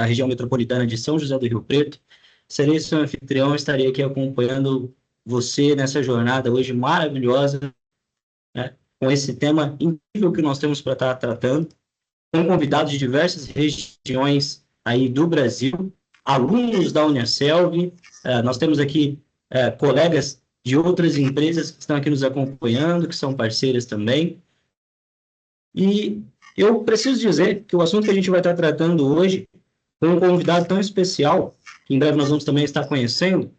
da região metropolitana de São José do Rio Preto. Serei seu anfitrião, estarei aqui acompanhando você nessa jornada hoje maravilhosa, né, com esse tema incrível que nós temos para estar tratando, com convidados de diversas regiões aí do Brasil, alunos da Uniaselv, nós temos aqui colegas de outras empresas que estão aqui nos acompanhando, que são parceiras também. E eu preciso dizer que o assunto que a gente vai estar tratando hoje, com um convidado tão especial, que em breve nós vamos também estar conhecendo,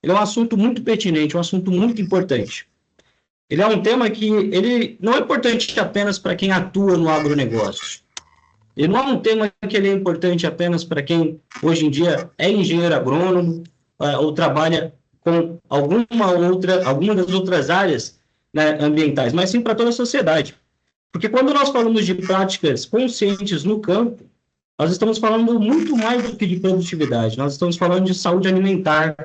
ele é um assunto muito pertinente, um assunto muito importante. Ele é um tema que ele não é importante apenas para quem atua no agronegócio. Ele não é um tema que ele é importante apenas para quem, hoje em dia, é engenheiro agrônomo ou trabalha com alguma das outras áreas, né, ambientais, mas sim para toda a sociedade. Porque quando nós falamos de práticas conscientes no campo, nós estamos falando muito mais do que de produtividade, nós estamos falando de saúde alimentar,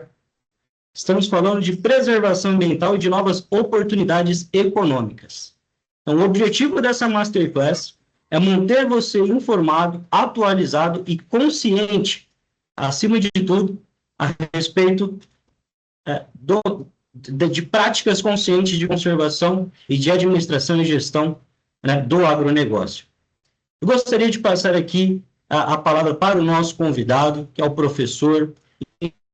estamos falando de preservação ambiental e de novas oportunidades econômicas. Então, o objetivo dessa Masterclass é manter você informado, atualizado e consciente, acima de tudo, a respeito de práticas conscientes de conservação e de administração e gestão, né, do agronegócio. Eu gostaria de passar aqui a palavra para o nosso convidado, que é o professor,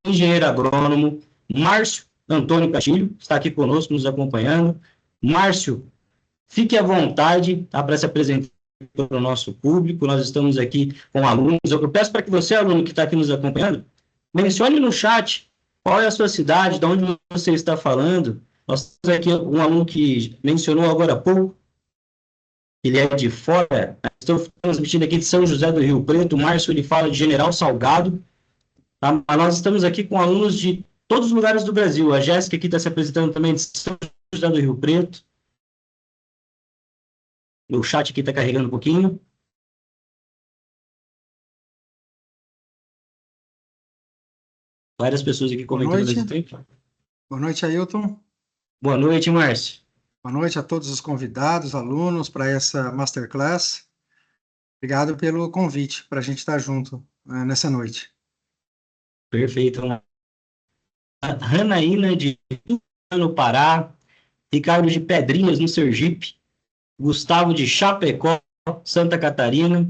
engenheiro agrônomo, Márcio Antônio Castilho, está aqui conosco, nos acompanhando. Márcio, fique à vontade, tá, para se apresentar para o nosso público. Nós estamos aqui com alunos. Eu peço para que você, aluno que está aqui nos acompanhando, mencione no chat qual é a sua cidade, de onde você está falando. Nós temos aqui um aluno que mencionou agora há pouco, ele é de fora. Estou transmitindo aqui de São José do Rio Preto. O Márcio, ele fala de General Salgado. Tá? Nós estamos aqui com alunos de todos os lugares do Brasil. A Jéssica aqui está se apresentando também de São José do Rio Preto. O chat aqui está carregando um pouquinho. Várias pessoas aqui comentando ao mesmo tempo. Boa noite, Ailton. Boa noite, Márcio. Boa noite a todos os convidados, alunos, para essa Masterclass. Obrigado pelo convite para a gente estar junto nessa noite. Perfeito. Ranaína de no Pará, Ricardo de Pedrinhas no Sergipe, Gustavo de Chapecó, Santa Catarina,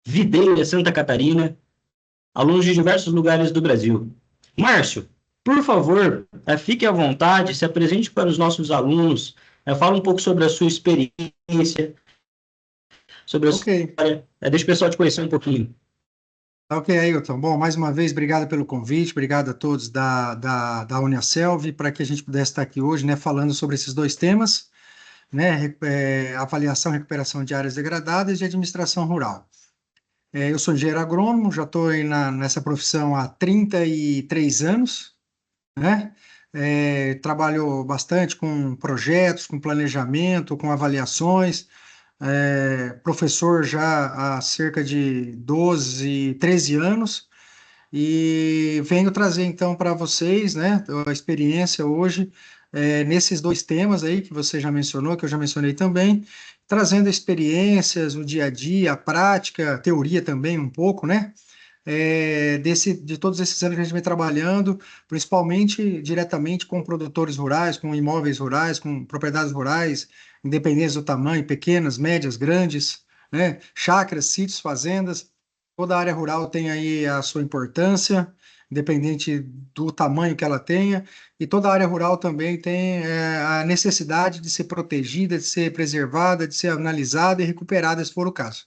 Videira, Santa Catarina, alunos de diversos lugares do Brasil. Márcio, por favor, fique à vontade, se apresente para os nossos alunos, fala um pouco sobre a sua experiência, sobre a sua história, deixa o pessoal te conhecer um pouquinho. Ok, Ailton. Bom, mais uma vez, obrigado pelo convite, obrigado a todos da Uniaselv, para que a gente pudesse estar aqui hoje, né, falando sobre esses dois temas, né, avaliação e recuperação de áreas degradadas e administração rural. Eu sou engenheiro agrônomo, já estou nessa profissão há 33 anos, né? Trabalho bastante com projetos, com planejamento, com avaliações, professor já há cerca de 12, 13 anos, e venho trazer então para vocês, né, a experiência hoje nesses dois temas aí que você já mencionou, que eu já mencionei também, trazendo experiências, o dia a dia, a prática, a teoria também um pouco, né, de todos esses anos que a gente vem trabalhando, principalmente diretamente com produtores rurais, com imóveis rurais, com propriedades rurais, independentes do tamanho, pequenas, médias, grandes, né, chácaras, sítios, fazendas. Toda a área rural tem aí a sua importância, independente do tamanho que ela tenha, e toda a área rural também tem a necessidade de ser protegida, de ser preservada, de ser analisada e recuperada, se for o caso.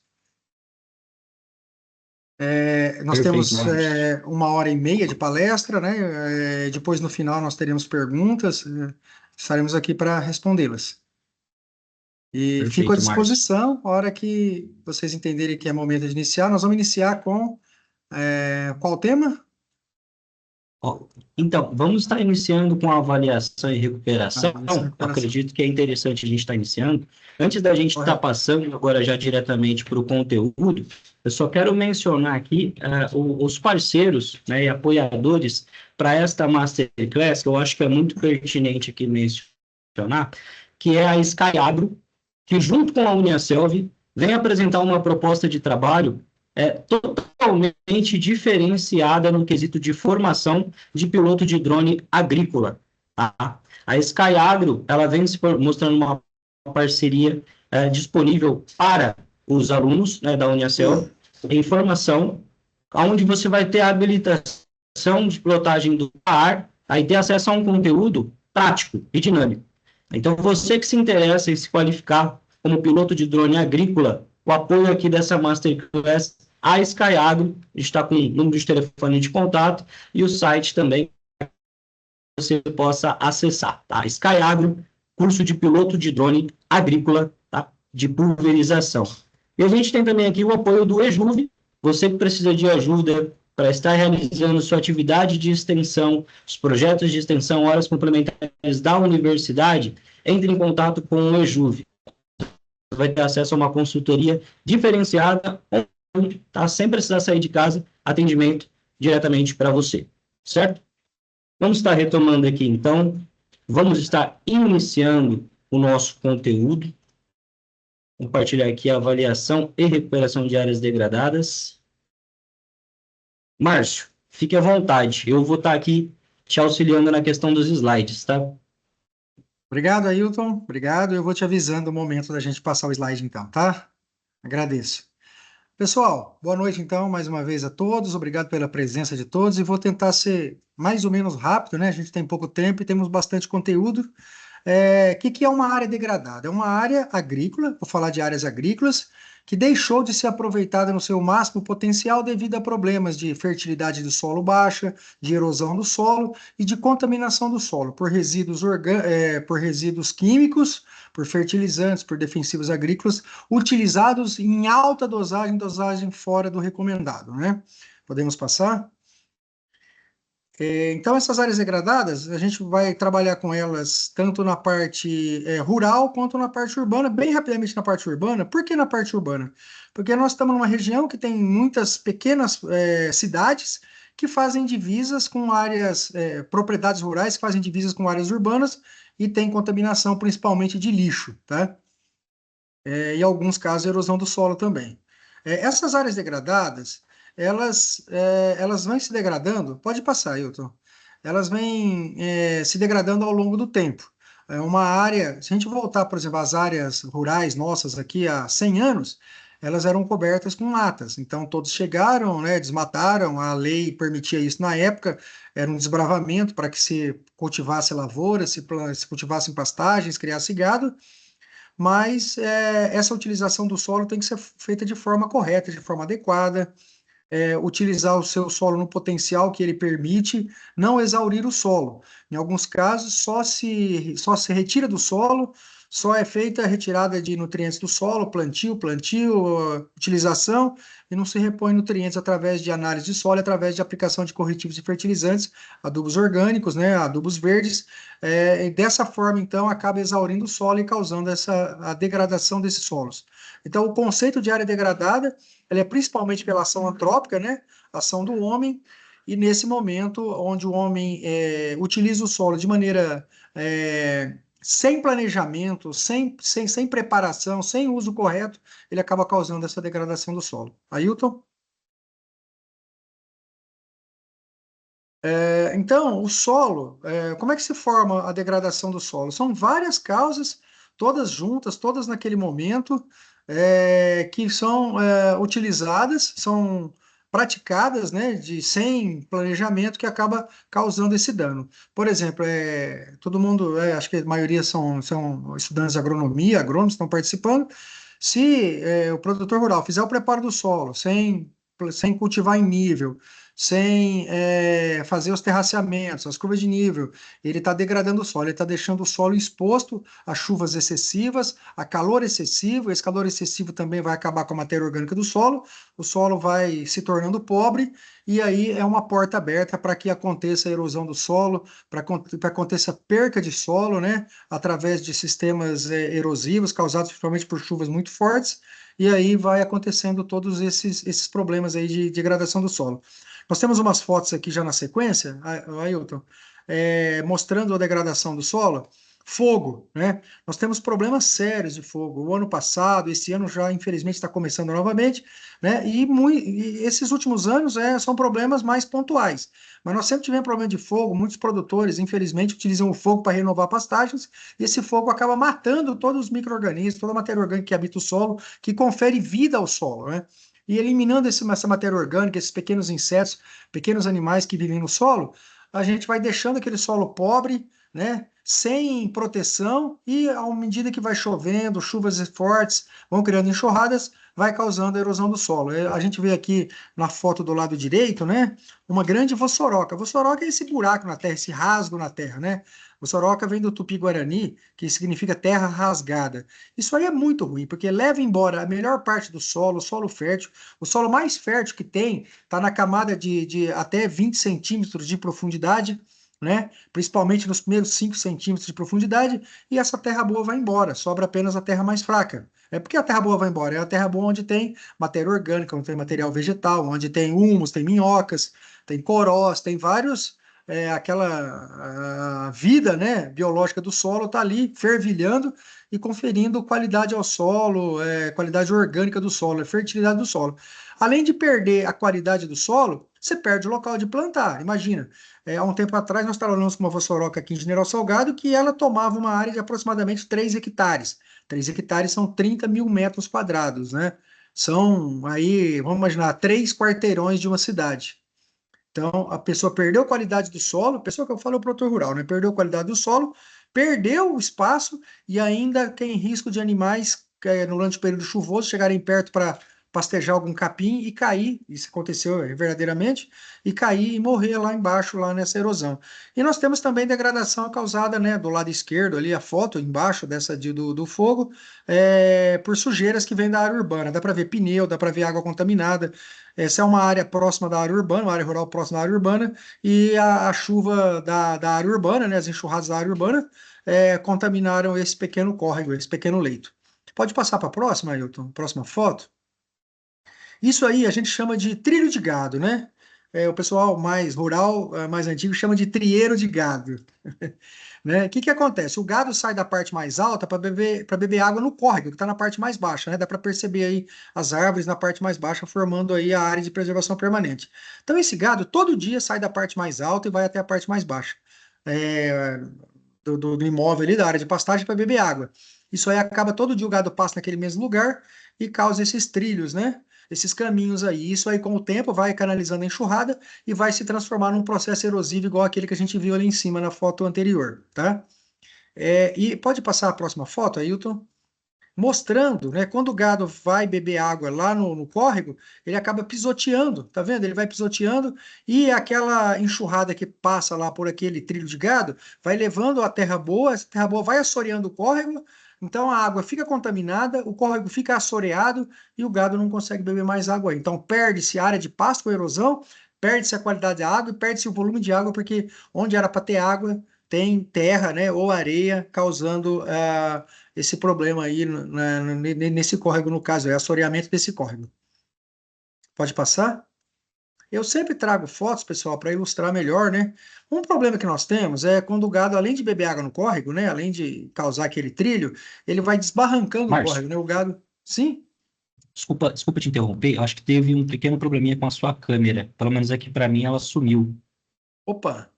Nós temos 1h30 de palestra, né? Depois, no final, nós teremos perguntas, estaremos aqui para respondê-las. E perfeito, fico à disposição, Márcio. A hora que vocês entenderem que é momento de iniciar, nós vamos iniciar com qual tema? Então, vamos estar iniciando com a avaliação e recuperação. Acredito que é interessante a gente estar iniciando. Antes da gente estar passando agora já diretamente para o conteúdo, eu só quero mencionar aqui os parceiros, né, e apoiadores para esta Masterclass, que eu acho que é muito pertinente aqui mencionar, que é a Sky Agro, que junto com a Uniaselv vem apresentar uma proposta de trabalho totalmente diferenciada no quesito de formação de piloto de drone agrícola. Tá? A Sky Agro, ela vem se mostrando uma parceria disponível para os alunos, né, da Uniacel, em formação, onde você vai ter a habilitação de pilotagem do ar, aí ter acesso a um conteúdo prático e dinâmico. Então, você que se interessa em se qualificar como piloto de drone agrícola, o apoio aqui dessa Masterclass, a Sky Agro está com o número de telefone de contato e o site também você possa acessar, tá? Sky Agro, curso de piloto de drone agrícola, tá? De pulverização. E a gente tem também aqui o apoio do EJUV, você que precisa de ajuda para estar realizando sua atividade de extensão, os projetos de extensão, horas complementares da universidade, entre em contato com o EJUV. Você vai ter acesso a uma consultoria diferenciada, tá? Sem precisar sair de casa, atendimento diretamente para você, certo? Vamos estar retomando aqui, então, vamos estar iniciando o nosso conteúdo. Compartilhar aqui a avaliação e recuperação de áreas degradadas. Márcio, fique à vontade. Eu vou estar aqui te auxiliando na questão dos slides, tá? Obrigado, Ailton. Obrigado. Eu vou te avisando o momento da gente passar o slide, então, tá? Agradeço. Pessoal, boa noite, então, mais uma vez a todos. Obrigado pela presença de todos. E vou tentar ser mais ou menos rápido, né? A gente tem pouco tempo e temos bastante conteúdo. Que é uma área degradada? É uma área agrícola, vou falar de áreas agrícolas, que deixou de ser aproveitada no seu máximo potencial devido a problemas de fertilidade do solo baixa, de erosão do solo e de contaminação do solo por resíduos químicos, por fertilizantes, por defensivos agrícolas, utilizados em alta dosagem, dosagem fora do recomendado, né? Podemos passar? Então, essas áreas degradadas, a gente vai trabalhar com elas tanto na parte rural quanto na parte urbana, bem rapidamente na parte urbana. Por que na parte urbana? Porque nós estamos numa região que tem muitas pequenas cidades que fazem divisas com áreas, propriedades rurais que fazem divisas com áreas urbanas e tem contaminação principalmente de lixo, tá? E em alguns casos erosão do solo também. Essas áreas degradadas, elas vêm se degradando, pode passar, Hilton, elas vêm se degradando ao longo do tempo. É uma área, se a gente voltar, por exemplo, às áreas rurais nossas aqui há 100 anos, elas eram cobertas com matas, então todos chegaram, né, desmataram, a lei permitia isso na época, era um desbravamento para que se cultivasse lavoura, se cultivassem pastagens, criasse gado, mas essa utilização do solo tem que ser feita de forma correta, de forma adequada, utilizar o seu solo no potencial que ele permite, não exaurir o solo. Em alguns casos, só se retira do solo, só é feita a retirada de nutrientes do solo, plantio, utilização, e não se repõe nutrientes através de análise de solo, através de aplicação de corretivos e fertilizantes, adubos orgânicos, né, adubos verdes, e dessa forma, então, acaba exaurindo o solo e causando a degradação desses solos. Então, o conceito de área degradada ela é principalmente pela ação antrópica, né? Ação do homem, e nesse momento onde o homem utiliza o solo de maneira sem planejamento, sem preparação, sem uso correto, ele acaba causando essa degradação do solo. Ailton? Então, o solo, como é que se forma a degradação do solo? São várias causas, todas juntas, todas naquele momento, que são utilizadas, são praticadas, né, sem planejamento, que acaba causando esse dano. Por exemplo, todo mundo, acho que a maioria são estudantes de agronomia, agrônomos estão participando. Se o produtor rural fizer o preparo do solo sem cultivar em nível, sem fazer os terraceamentos, as curvas de nível, ele está degradando o solo, ele está deixando o solo exposto a chuvas excessivas, a calor excessivo. Esse calor excessivo também vai acabar com a matéria orgânica do solo, o solo vai se tornando pobre, e aí é uma porta aberta para que aconteça a erosão do solo, para que aconteça perca de solo, né, através de sistemas erosivos causados principalmente por chuvas muito fortes, e aí vai acontecendo todos esses problemas aí de degradação do solo. Nós temos umas fotos aqui já na sequência, Ailton, mostrando a degradação do solo. Fogo, né? Nós temos problemas sérios de fogo. O ano passado, esse ano já, infelizmente, está começando novamente, né? E esses últimos anos são problemas mais pontuais. Mas nós sempre tivemos problema de fogo. Muitos produtores, infelizmente, utilizam o fogo para renovar pastagens, e esse fogo acaba matando todos os micro-organismos, toda a matéria orgânica que habita o solo, que confere vida ao solo, né? E eliminando essa matéria orgânica, esses pequenos insetos, pequenos animais que vivem no solo, a gente vai deixando aquele solo pobre, né? Sem proteção, e à medida que vai chovendo, chuvas fortes vão criando enxurradas, vai causando a erosão do solo. A gente vê aqui na foto do lado direito, né, uma grande vossoroca. Vossoroca é esse buraco na terra, esse rasgo na terra, né? Vossoroca vem do Tupi-Guarani, que significa terra rasgada. Isso aí é muito ruim, porque leva embora a melhor parte do solo, o solo fértil. O solo mais fértil que tem está na camada de até 20 centímetros de profundidade, né? Principalmente nos primeiros 5 centímetros de profundidade, e essa terra boa vai embora, sobra apenas a terra mais fraca. É porque a terra boa vai embora, é a terra boa onde tem matéria orgânica, onde tem material vegetal, onde tem humus, tem minhocas, tem corós, tem vários, aquela a vida, né, biológica do solo está ali fervilhando e conferindo qualidade ao solo, qualidade orgânica do solo, fertilidade do solo. Além de perder a qualidade do solo, você perde o local de plantar. Imagina, há um tempo atrás, nós trabalhamos com uma vossoroca aqui em General Salgado, que ela tomava uma área de aproximadamente 3 hectares. 3 hectares são 30 mil metros quadrados, né? São aí, vamos imaginar, 3 quarteirões de uma cidade. Então, a pessoa perdeu a qualidade do solo, a pessoa que eu falo é o produtor rural, né? Perdeu a qualidade do solo, perdeu o espaço e ainda tem risco de animais, durante o período chuvoso, chegarem perto para pastejar algum capim e cair, isso aconteceu verdadeiramente, e cair e morrer lá embaixo, lá nessa erosão. E nós temos também degradação causada, né, do lado esquerdo, ali a foto embaixo do fogo, por sujeiras que vêm da área urbana. Dá para ver pneu, dá para ver água contaminada. Essa é uma área próxima da área urbana, uma área rural próxima da área urbana, e a chuva da área urbana, né, as enxurradas da área urbana, contaminaram esse pequeno córrego, esse pequeno leito. Pode passar para a próxima, Ailton? Próxima foto. Isso aí a gente chama de trilho de gado, né? O pessoal mais rural, mais antigo, chama de trieiro de gado. Né? O que que acontece? O gado sai da parte mais alta para beber água no córrego, que está na parte mais baixa, né? Dá para perceber aí as árvores na parte mais baixa, formando aí a área de preservação permanente. Então, esse gado todo dia sai da parte mais alta e vai até a parte mais baixa, é, do imóvel ali, da área de pastagem, para beber água. Isso aí acaba todo dia o gado passa naquele mesmo lugar e causa esses trilhos, né? Esses caminhos aí. Isso aí, com o tempo, vai canalizando a enxurrada e vai se transformar num processo erosivo igual aquele que a gente viu ali em cima na foto anterior, tá? E pode passar a próxima foto, Ailton? Mostrando, né, quando o gado vai beber água lá no córrego, ele acaba pisoteando, tá vendo? Ele vai pisoteando e aquela enxurrada que passa lá por aquele trilho de gado vai levando a terra boa, essa terra boa vai assoreando o córrego, então a água fica contaminada, o córrego fica assoreado e o gado não consegue beber mais água aí. Então perde-se a área de pasto com erosão, perde-se a qualidade da água e perde-se o volume de água, porque onde era para ter água, tem terra, né, ou areia, causando esse problema aí nesse córrego, no caso, é assoreamento desse córrego. Pode passar? Eu sempre trago fotos, pessoal, para ilustrar melhor, né? Um problema que nós temos é quando o gado, além de beber água no córrego, né, além de causar aquele trilho, ele vai desbarrancando o Márcio, córrego, né? O gado, sim? desculpa te interromper, eu acho que teve um pequeno probleminha com a sua câmera. Pelo menos aqui para mim ela sumiu. Opa,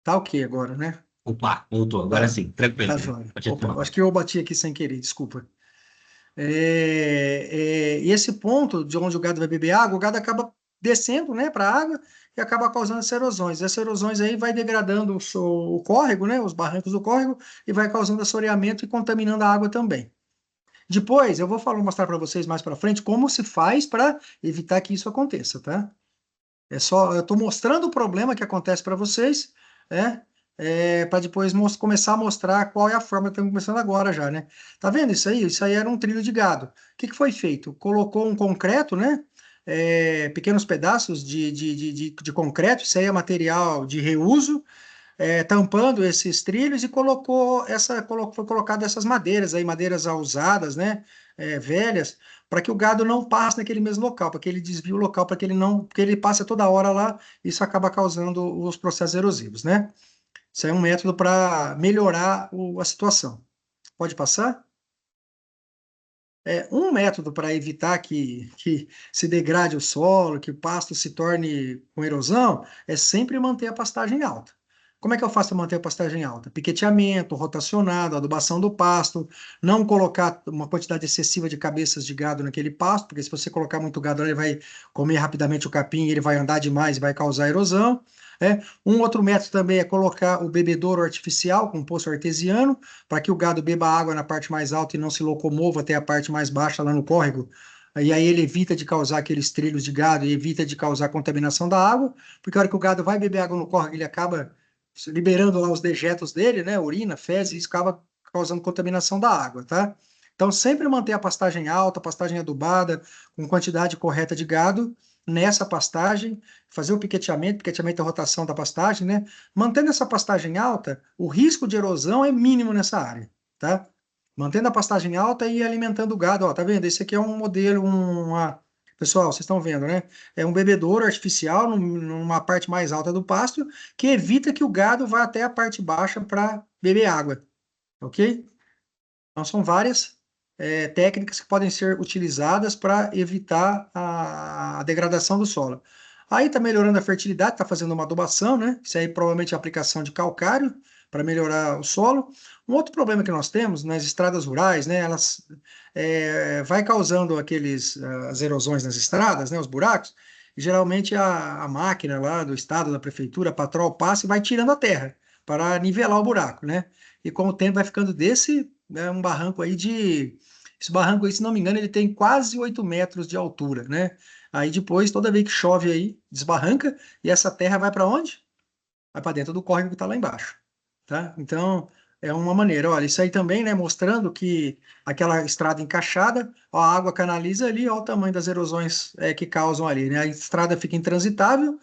tá ok agora, né? Opa, voltou, agora Tá, sim, tranquilo. tá jóia. Pode Opa, retomar. acho que eu bati aqui sem querer, desculpa. E esse ponto de onde o gado vai beber água, o gado acaba descendo, né, para a água e acaba causando essas erosões. Essas erosões aí vai degradando o córrego, né, os barrancos do córrego, e vai causando assoreamento e contaminando a água também. Depois, eu vou mostrar para vocês mais para frente como se faz para evitar que isso aconteça, tá? Eu estou mostrando o problema que acontece para vocês, né? Para depois começar a mostrar qual é a forma que estamos começando agora já, né? Tá vendo isso aí? Isso aí era um trilho de gado. O que que foi feito? Colocou um concreto, né? Pequenos pedaços de concreto, isso aí é material de reuso, tampando esses trilhos e foi colocado essas madeiras aí, madeiras usadas, né? Velhas, para que o gado não passe naquele mesmo local, para que ele desvie o local, porque ele passa toda hora lá, isso acaba causando os processos erosivos, né? Isso é um método para melhorar a situação. Pode passar? Um método para evitar que se degrade o solo, que o pasto se torne com erosão, é sempre manter a pastagem alta. Como é que eu faço para manter a pastagem alta? Piqueteamento, rotacionado, adubação do pasto, não colocar uma quantidade excessiva de cabeças de gado naquele pasto, porque se você colocar muito gado, ele vai comer rapidamente o capim, ele vai andar demais e vai causar erosão. Um outro método também é colocar o bebedouro artificial com poço artesiano, para que o gado beba água na parte mais alta e não se locomova até a parte mais baixa lá no córrego. E aí ele evita de causar aqueles trilhos de gado e evita de causar contaminação da água, porque a hora que o gado vai beber água no córrego, ele acaba liberando lá os dejetos dele, né, urina, fezes, e isso acaba causando contaminação da água, tá? Então sempre manter a pastagem alta, pastagem adubada, com quantidade correta de gado nessa pastagem, fazer o piqueteamento é a rotação da pastagem, né? Mantendo essa pastagem alta, o risco de erosão é mínimo nessa área, tá? Mantendo a pastagem alta e alimentando o gado, ó, tá vendo? Esse aqui é um modelo, Pessoal, vocês estão vendo, né? É um bebedouro artificial numa parte mais alta do pasto que evita que o gado vá até a parte baixa para beber água, ok? Então, são várias técnicas que podem ser utilizadas para evitar a degradação do solo. Aí está melhorando a fertilidade, está fazendo uma adubação, né? Isso aí provavelmente é aplicação de calcário para melhorar o solo. Um outro problema que nós temos nas estradas rurais, né? Elas vai causando as erosões nas estradas, né? Os buracos. E geralmente a máquina lá do estado, da prefeitura, a patrol passa e vai tirando a terra para nivelar o buraco, né? E com o tempo vai ficando desse, né, um barranco aí de. Esse barranco aí, se não me engano, ele tem quase 8 metros de altura, né? Aí depois, toda vez que chove aí, desbarranca, e essa terra vai para onde? Vai para dentro do córrego que está lá embaixo, tá? Então, é uma maneira. Olha, isso aí também, né, mostrando que aquela estrada encaixada, ó, a água canaliza ali, ó, o tamanho das erosões que causam ali, né? A estrada fica intransitável,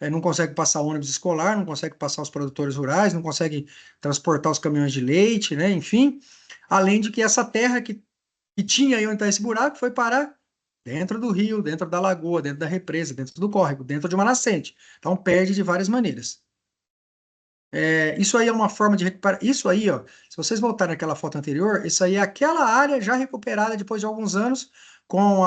não consegue passar ônibus escolar, não consegue passar os produtores rurais, não consegue transportar os caminhões de leite, né? Enfim, além de que essa terra que tinha aí onde está esse buraco foi parar dentro do rio, dentro da lagoa, dentro da represa, dentro do córrego, dentro de uma nascente. Então perde de várias maneiras. Isso aí é uma forma de recuperar. Isso aí, ó, se vocês voltarem naquela foto anterior, isso aí é aquela área já recuperada depois de alguns anos com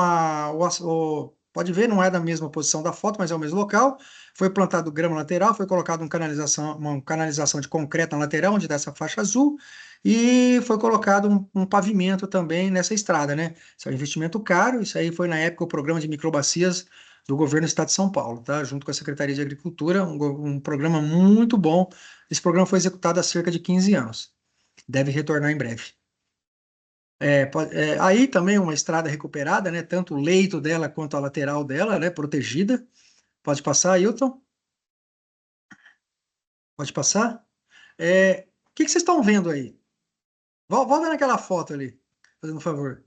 pode ver, não é da mesma posição da foto, mas é o mesmo local. Foi plantado grama lateral, foi colocado uma canalização de concreto na lateral, onde dá essa faixa azul, e foi colocado um pavimento também nessa estrada, né? Isso é um investimento caro, isso aí foi na época o programa de microbacias do governo do estado de São Paulo, tá? Junto com a Secretaria de Agricultura, um programa muito bom. Esse programa foi executado há cerca de 15 anos. Deve retornar em breve. Aí também uma estrada recuperada, né? Tanto o leito dela quanto a lateral dela, né? Protegida. Pode passar, Ailton? Pode passar? O que vocês estão vendo aí? Volta naquela foto ali, fazendo um favor.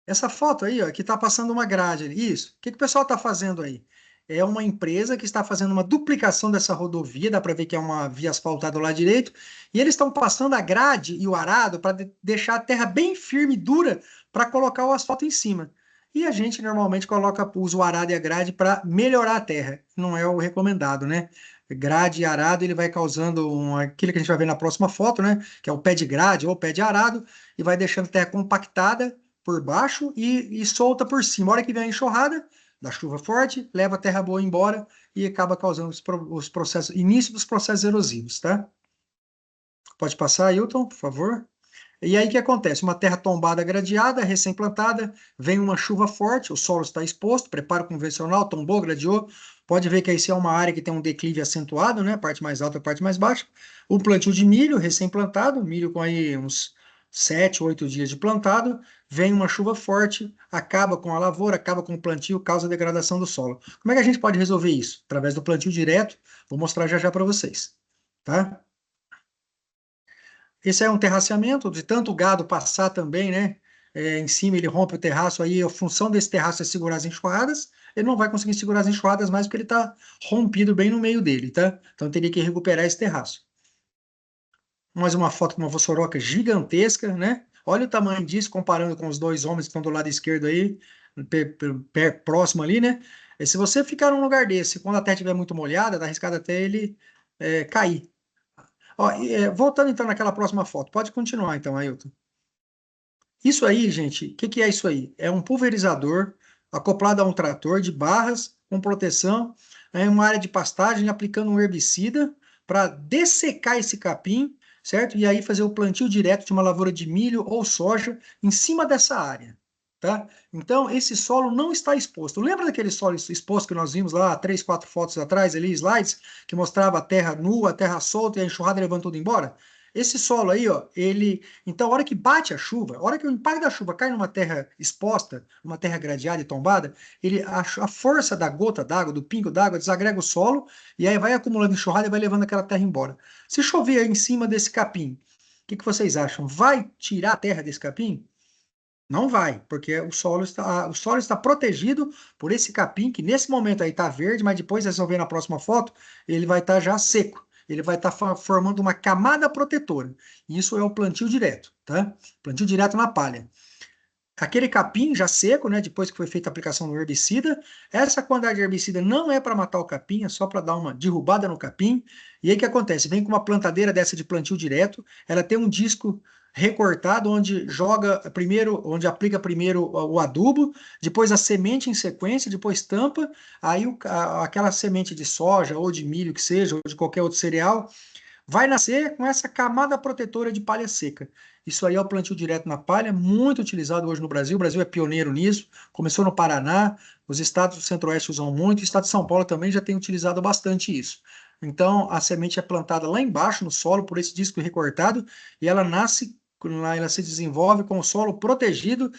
Essa foto aí, ó, que está passando uma grade ali. Isso. O que o pessoal está fazendo aí? É uma empresa que está fazendo uma duplicação dessa rodovia, dá para ver que é uma via asfaltada lá direito, e eles estão passando a grade e o arado para deixar a terra bem firme e dura para colocar o asfalto em cima. E a gente normalmente usa o arado e a grade para melhorar a terra. Não é o recomendado, né? Grade e arado, ele vai causando aquilo que a gente vai ver na próxima foto, né? Que é o pé de grade ou pé de arado, e vai deixando a terra compactada por baixo e solta por cima. A hora que vem a enxurrada, da chuva forte, leva a terra boa embora e acaba causando os processos, início dos processos erosivos, tá? Pode passar, Ailton, por favor. E aí o que acontece? Uma terra tombada, gradeada, recém-plantada, vem uma chuva forte, o solo está exposto, preparo convencional, tombou, gradeou. Pode ver que aí é uma área que tem um declive acentuado, né? A parte mais alta, a parte mais baixa. O plantio de milho, recém-plantado, milho com aí uns 7, 8 dias de plantado, vem uma chuva forte, acaba com a lavoura, acaba com o plantio, causa degradação do solo. Como é que a gente pode resolver isso? Através do plantio direto, vou mostrar já já para vocês, tá? Esse é um terraceamento, de tanto gado passar também, né? Em cima ele rompe o terraço, aí a função desse terraço é segurar as enxurradas, ele não vai conseguir segurar as enxurradas mais porque ele está rompido bem no meio dele, tá? Então teria que recuperar esse terraço. Mais uma foto com uma vossoroca gigantesca, né? Olha o tamanho disso, comparando com os dois homens que estão do lado esquerdo aí, próximo ali, né? E se você ficar num lugar desse, quando a terra estiver muito molhada, tá arriscado até ele cair. Ó, voltando então naquela próxima foto, pode continuar então, Ailton. Isso aí, gente, o que é isso aí? É um pulverizador acoplado a um trator de barras com proteção em uma área de pastagem, aplicando um herbicida para dessecar esse capim, certo? E aí fazer o plantio direto de uma lavoura de milho ou soja em cima dessa área, tá? Então, esse solo não está exposto. Lembra daquele solo exposto que nós vimos lá, 3, 4 fotos atrás, ali, slides, que mostrava a terra nua, a terra solta e a enxurrada levando tudo embora? Esse solo aí, ó, então, a hora que bate a chuva, a hora que o impacto da chuva cai numa terra exposta, numa terra gradeada e tombada, a força da gota d'água, do pingo d'água, desagrega o solo e aí vai acumulando enxurrada e vai levando aquela terra embora. Se chover aí em cima desse capim, o que vocês acham? Vai tirar a terra desse capim? Não vai, porque o solo está protegido por esse capim, que nesse momento aí está verde, mas depois, vocês vão ver na próxima foto, ele vai estar já seco. Ele vai estar formando uma camada protetora. Isso é o plantio direto, tá? Plantio direto na palha. Aquele capim já seco, né, depois que foi feita a aplicação do herbicida, essa quantidade de herbicida não é para matar o capim, é só para dar uma derrubada no capim. E aí o que acontece? Vem com uma plantadeira dessa de plantio direto, ela tem um disco recortado onde joga primeiro, onde aplica primeiro o adubo, depois a semente em sequência, depois tampa, aí aquela semente de soja ou de milho que seja, ou de qualquer outro cereal, vai nascer com essa camada protetora de palha seca. Isso aí é o plantio direto na palha, muito utilizado hoje no Brasil. O Brasil é pioneiro nisso. Começou no Paraná, os estados do Centro-Oeste usam muito, o estado de São Paulo também já tem utilizado bastante isso. Então, a semente é plantada lá embaixo no solo por esse disco recortado e ela nasce, ela se desenvolve com o solo protegido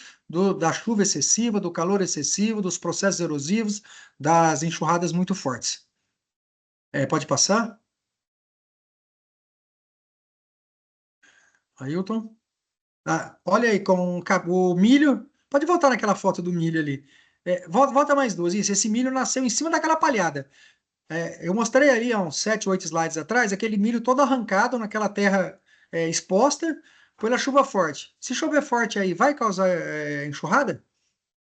da chuva excessiva, do calor excessivo, dos processos erosivos, das enxurradas muito fortes. Pode passar, Ailton? Olha aí, o milho. Pode voltar naquela foto do milho ali. Volta mais duas. Isso, esse milho nasceu em cima daquela palhada. Eu mostrei ali há uns 7, 8 slides atrás, aquele milho todo arrancado naquela terra exposta pela chuva forte. Se chover forte aí, vai causar enxurrada?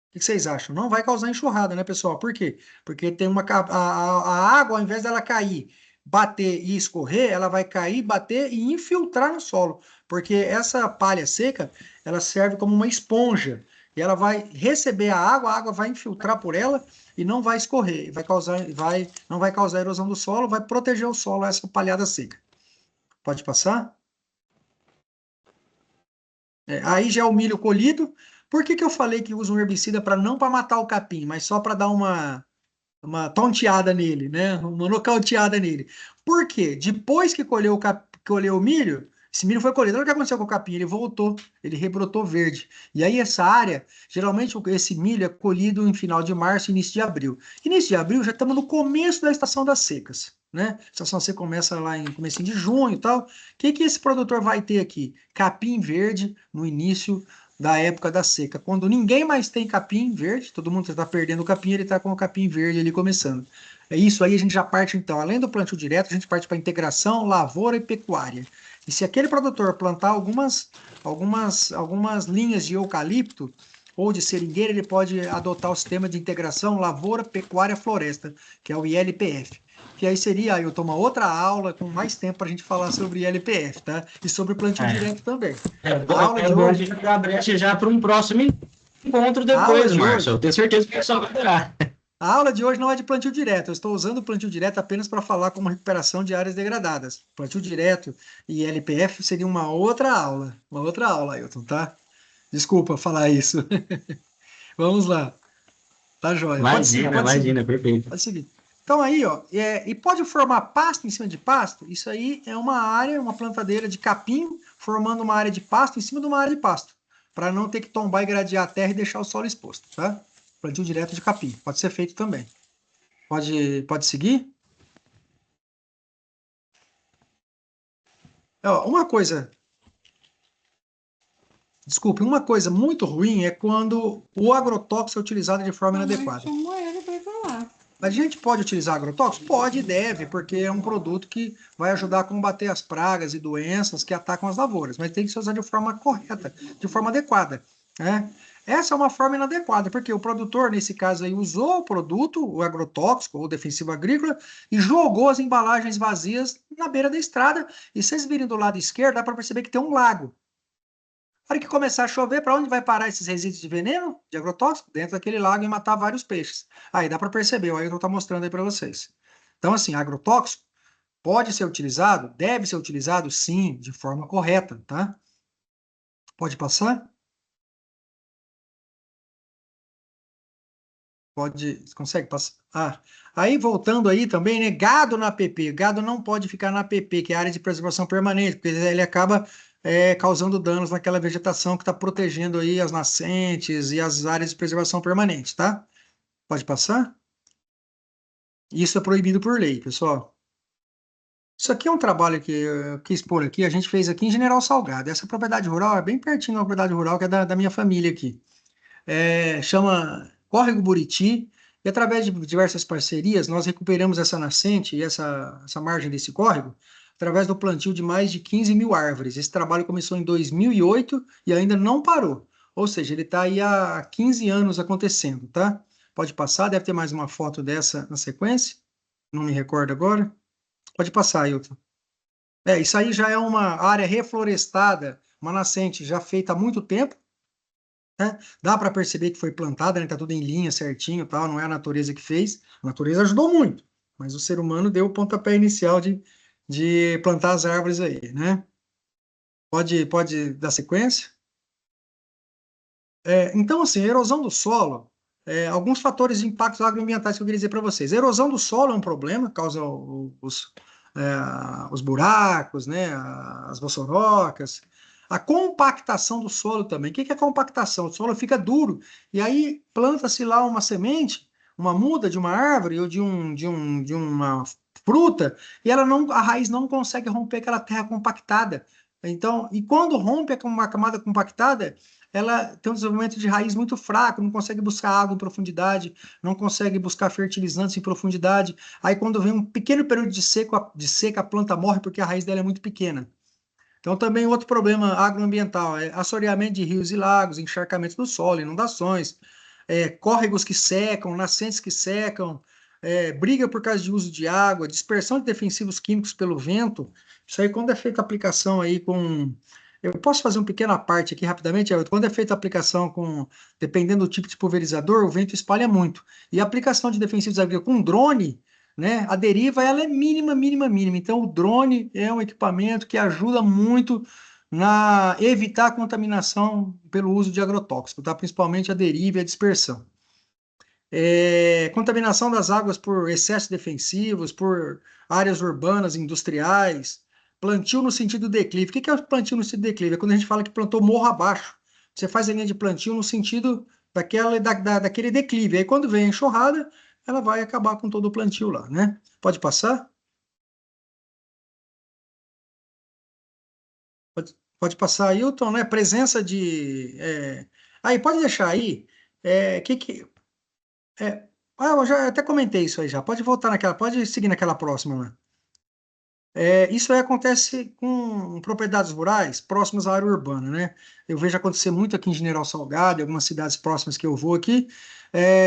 O que vocês acham? Não vai causar enxurrada, né, pessoal? Por quê? Porque tem a água, ao invés dela cair, bater e escorrer, ela vai cair, bater e infiltrar no solo. Porque essa palha seca, ela serve como uma esponja. E ela vai receber a água vai infiltrar por ela e não vai escorrer. Não vai causar erosão do solo, vai proteger o solo, essa palhada seca. Pode passar? Aí já é o milho colhido. Por que eu falei que usa um herbicida para não para matar o capim, mas só para dar uma tonteada nele, né? Uma nocauteada nele. Por quê? Depois que colheu o milho, esse milho foi colhido. Olha o que aconteceu com o capim, ele voltou, ele rebrotou verde. E aí essa área, geralmente esse milho é colhido em final de março, início de abril. Início de abril já estamos no começo da estação das secas, né? A estação seca começa lá em comecinho de junho e tal. O que esse produtor vai ter aqui? Capim verde no início da época da seca. Quando ninguém mais tem capim verde, todo mundo está perdendo o capim, ele está com o capim verde ali começando. É isso aí, a gente já parte então, além do plantio direto, a gente parte para integração, lavoura e pecuária. E se aquele produtor plantar algumas linhas de eucalipto ou de seringueira, ele pode adotar o sistema de integração lavoura, pecuária, floresta, que é o ILPF. Que aí seria, Ailton, uma outra aula com mais tempo para a gente falar sobre ILPF, tá? E sobre plantio É, direto também. é, A aula é de bom a hoje, gente dar a brecha já para um próximo encontro a aula depois, de Márcio. hoje Eu tenho certeza que o pessoal vai adorar. A aula de hoje não é de plantio direto. Eu estou usando o plantio direto apenas para falar como recuperação de áreas degradadas. Plantio direto e LPF seria uma outra aula, Ailton, tá? Desculpa falar isso. Vamos lá. Tá joia. Pode seguir, Imagina, pode seguir. imagina, perfeito. Pode seguir. Então aí, ó, e pode formar pasto em cima de pasto? Isso aí é uma área, uma plantadeira de capim formando uma área de pasto em cima de uma área de pasto, para não ter que tombar e gradear a terra e deixar o solo exposto, tá? Plantio direto de capim. Pode ser feito também. Pode seguir? Ó, desculpe, uma coisa muito ruim é quando o agrotóxico é utilizado de forma inadequada. Chamou ele para falar. A gente pode utilizar agrotóxico? Pode e deve, porque é um produto que vai ajudar a combater as pragas e doenças que atacam as lavouras, mas tem que ser usado de forma correta, de forma adequada, né? Essa é uma forma inadequada, porque o produtor, nesse caso aí, usou o produto, o agrotóxico ou defensivo agrícola, e jogou as embalagens vazias na beira da estrada. E vocês virem do lado esquerdo, dá para perceber que tem um lago. Na hora que começar a chover, para onde vai parar esses resíduos de veneno, de agrotóxico? Dentro daquele lago e matar vários peixes. Aí dá para perceber, o Ailton está mostrando aí para vocês. Então, assim, agrotóxico pode ser utilizado, deve ser utilizado, sim, de forma correta, tá? Pode passar? Pode, consegue passar? Ah, aí voltando aí também, né? Gado na APP. Gado não pode ficar na APP, que é a área de preservação permanente, porque ele acaba causando danos naquela vegetação que está protegendo aí as nascentes e as áreas de preservação permanente, tá? Pode passar? Isso é proibido por lei, pessoal. Isso aqui é um trabalho que eu quis pôr aqui, a gente fez aqui em General Salgado. Essa propriedade rural é bem pertinho da propriedade rural que é da minha família aqui. Chama Córrego Buriti, e através de diversas parcerias, nós recuperamos essa nascente e essa margem desse córrego, através do plantio de mais de 15 mil árvores. Esse trabalho começou em 2008 e ainda não parou. Ou seja, ele está aí há 15 anos acontecendo, tá? Pode passar, deve ter mais uma foto dessa na sequência, não me recordo agora. Pode passar, Ailton. Isso aí já é uma área reflorestada, uma nascente já feita há muito tempo, né? Dá para perceber que foi plantada, né? Tá tudo em linha, certinho, tal. Não é a natureza que fez. A natureza ajudou muito, mas o ser humano deu o pontapé inicial de plantar as árvores aí, né? Pode dar sequência? Então, assim, a erosão do solo, alguns fatores de impactos agroambientais que eu queria dizer para vocês. A erosão do solo é um problema, causa os buracos, né, as bossorocas. A compactação do solo também. O que é compactação? O solo fica duro, e aí planta-se lá uma semente, uma muda de uma árvore ou de uma fruta, e a raiz não consegue romper aquela terra compactada. Então, e quando rompe uma camada compactada, ela tem um desenvolvimento de raiz muito fraco, não consegue buscar água em profundidade, não consegue buscar fertilizantes em profundidade. Aí, quando vem um pequeno período de seca, a planta morre porque a raiz dela é muito pequena. Então, também outro problema agroambiental é assoreamento de rios e lagos, encharcamento do solo, inundações, córregos que secam, nascentes que secam, briga por causa de uso de água, dispersão de defensivos químicos pelo vento. Isso aí, quando é feita a aplicação aí com. Eu posso fazer uma pequena parte aqui rapidamente, Elton? Quando é feita a aplicação com, dependendo do tipo de pulverizador, o vento espalha muito. E a aplicação de defensivos agrícolas com drone, né? A deriva ela é mínima, mínima, mínima. Então, o drone é um equipamento que ajuda muito na evitar a contaminação pelo uso de agrotóxico, tá? Principalmente a deriva e a dispersão. Contaminação das águas por excessos defensivos, por áreas urbanas, industriais, plantio no sentido declive. O que é o plantio no sentido declive? É quando a gente fala que plantou morro abaixo. Você faz a linha de plantio no sentido daquele declive. Aí quando vem a enxurrada, ela vai acabar com todo o plantio lá, né? Pode passar? Pode passar, Ailton, né? Presença de. Aí, pode deixar aí. É, que. Eu já até comentei isso aí já. Pode voltar naquela. Pode seguir naquela próxima, né? Isso aí acontece com propriedades rurais próximas à área urbana, né? Eu vejo acontecer muito aqui em General Salgado, em algumas cidades próximas que eu vou aqui.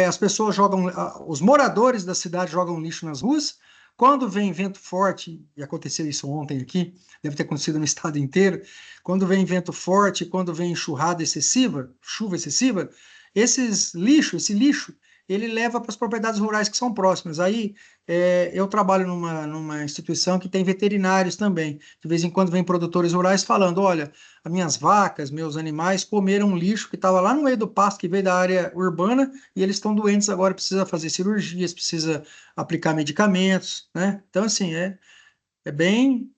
As pessoas jogam, os moradores da cidade jogam lixo nas ruas. Quando vem vento forte, e aconteceu isso ontem aqui, deve ter acontecido no estado inteiro. Quando vem vento forte, quando vem enxurrada excessiva, chuva excessiva, esse lixo, ele leva para as propriedades rurais que são próximas. Aí eu trabalho numa instituição que tem veterinários também. De vez em quando vem produtores rurais falando: olha, as minhas vacas, meus animais comeram lixo que estava lá no meio do pasto, que veio da área urbana, e eles estão doentes agora, precisa fazer cirurgias, precisa aplicar medicamentos, né? Então, assim, é bem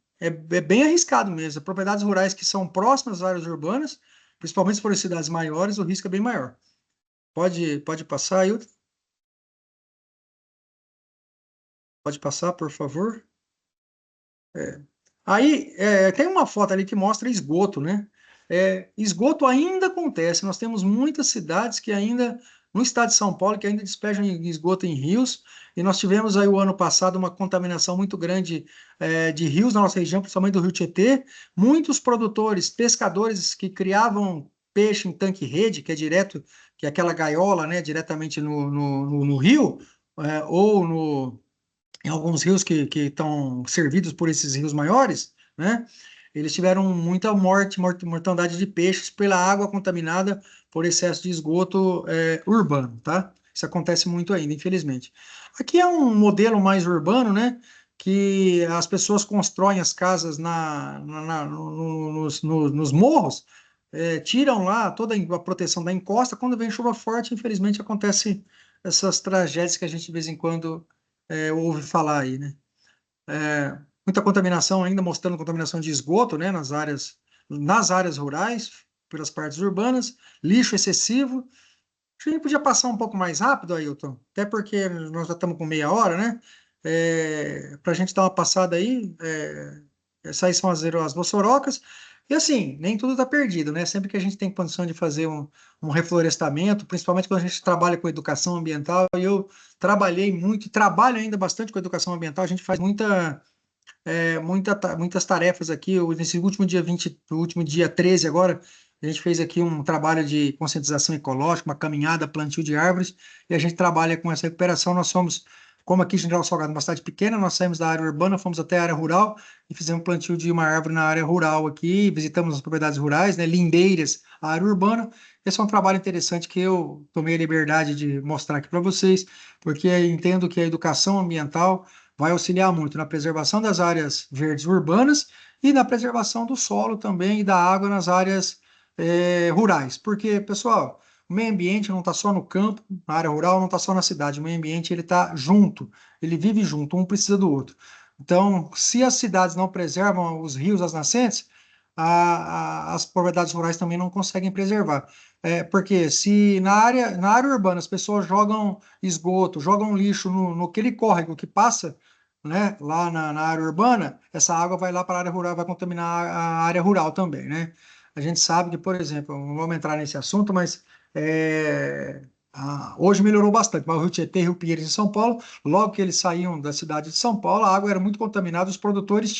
arriscado mesmo. Propriedades rurais que são próximas às áreas urbanas, principalmente se forem cidades maiores, o risco é bem maior. Pode passar, Ailton? Pode passar, por favor? É. Aí tem uma foto ali que mostra esgoto, né? Esgoto ainda acontece. Nós temos muitas cidades que ainda, no estado de São Paulo, que ainda despejam esgoto em rios. E nós tivemos aí o ano passado uma contaminação muito grande de rios na nossa região, principalmente do Rio Tietê. Muitos produtores, pescadores que criavam peixes em tanque-rede, que é direto, que é aquela gaiola, né, diretamente no rio, ou em alguns rios que estão servidos por esses rios maiores, né? Eles tiveram muita mortandade de peixes pela água contaminada por excesso de esgoto urbano, tá? Isso acontece muito ainda, infelizmente. Aqui é um modelo mais urbano, né? Que as pessoas constroem as casas nos morros, tiram lá toda a proteção da encosta. Quando vem chuva forte, infelizmente acontece essas tragédias que a gente de vez em quando ouve falar aí, né? Muita contaminação ainda, mostrando contaminação de esgoto, né, nas áreas rurais, pelas partes urbanas, lixo excessivo. Acho que a gente podia passar um pouco mais rápido, Ailton, até porque nós já estamos com meia hora, né? Para a gente dar uma passada aí, essas aí são as Mossorocas. E assim, nem tudo está perdido, né? Sempre que a gente tem condição de fazer um reflorestamento, principalmente quando a gente trabalha com educação ambiental, e eu trabalhei muito e trabalho ainda bastante com educação ambiental, a gente faz muitas tarefas aqui. Nesse último dia 20, no último dia 13 agora, a gente fez aqui um trabalho de conscientização ecológica, uma caminhada, plantio de árvores, e a gente trabalha com essa recuperação. Nós somos, como aqui em General Salgado, uma cidade pequena, nós saímos da área urbana, fomos até a área rural e fizemos plantio de uma árvore na área rural aqui, visitamos as propriedades rurais, né, lindeiras, a área urbana. Esse é um trabalho interessante que eu tomei a liberdade de mostrar aqui para vocês, porque eu entendo que a educação ambiental vai auxiliar muito na preservação das áreas verdes urbanas e na preservação do solo também e da água nas áreas rurais. Porque, pessoal, o meio ambiente não está só no campo, na área rural, não está só na cidade. O meio ambiente ele está junto, ele vive junto, um precisa do outro. Então, se as cidades não preservam os rios, as nascentes, as propriedades rurais também não conseguem preservar. Porque se na área urbana as pessoas jogam esgoto, jogam lixo no aquele córrego que passa, né, lá na área urbana, essa água vai lá para a área rural, vai contaminar a área rural também, né? A gente sabe que, por exemplo, não vamos entrar nesse assunto, mas hoje melhorou bastante, mas o Rio Tietê e Rio Pinheiros em São Paulo, logo que eles saíam da cidade de São Paulo, a água era muito contaminada, os produtores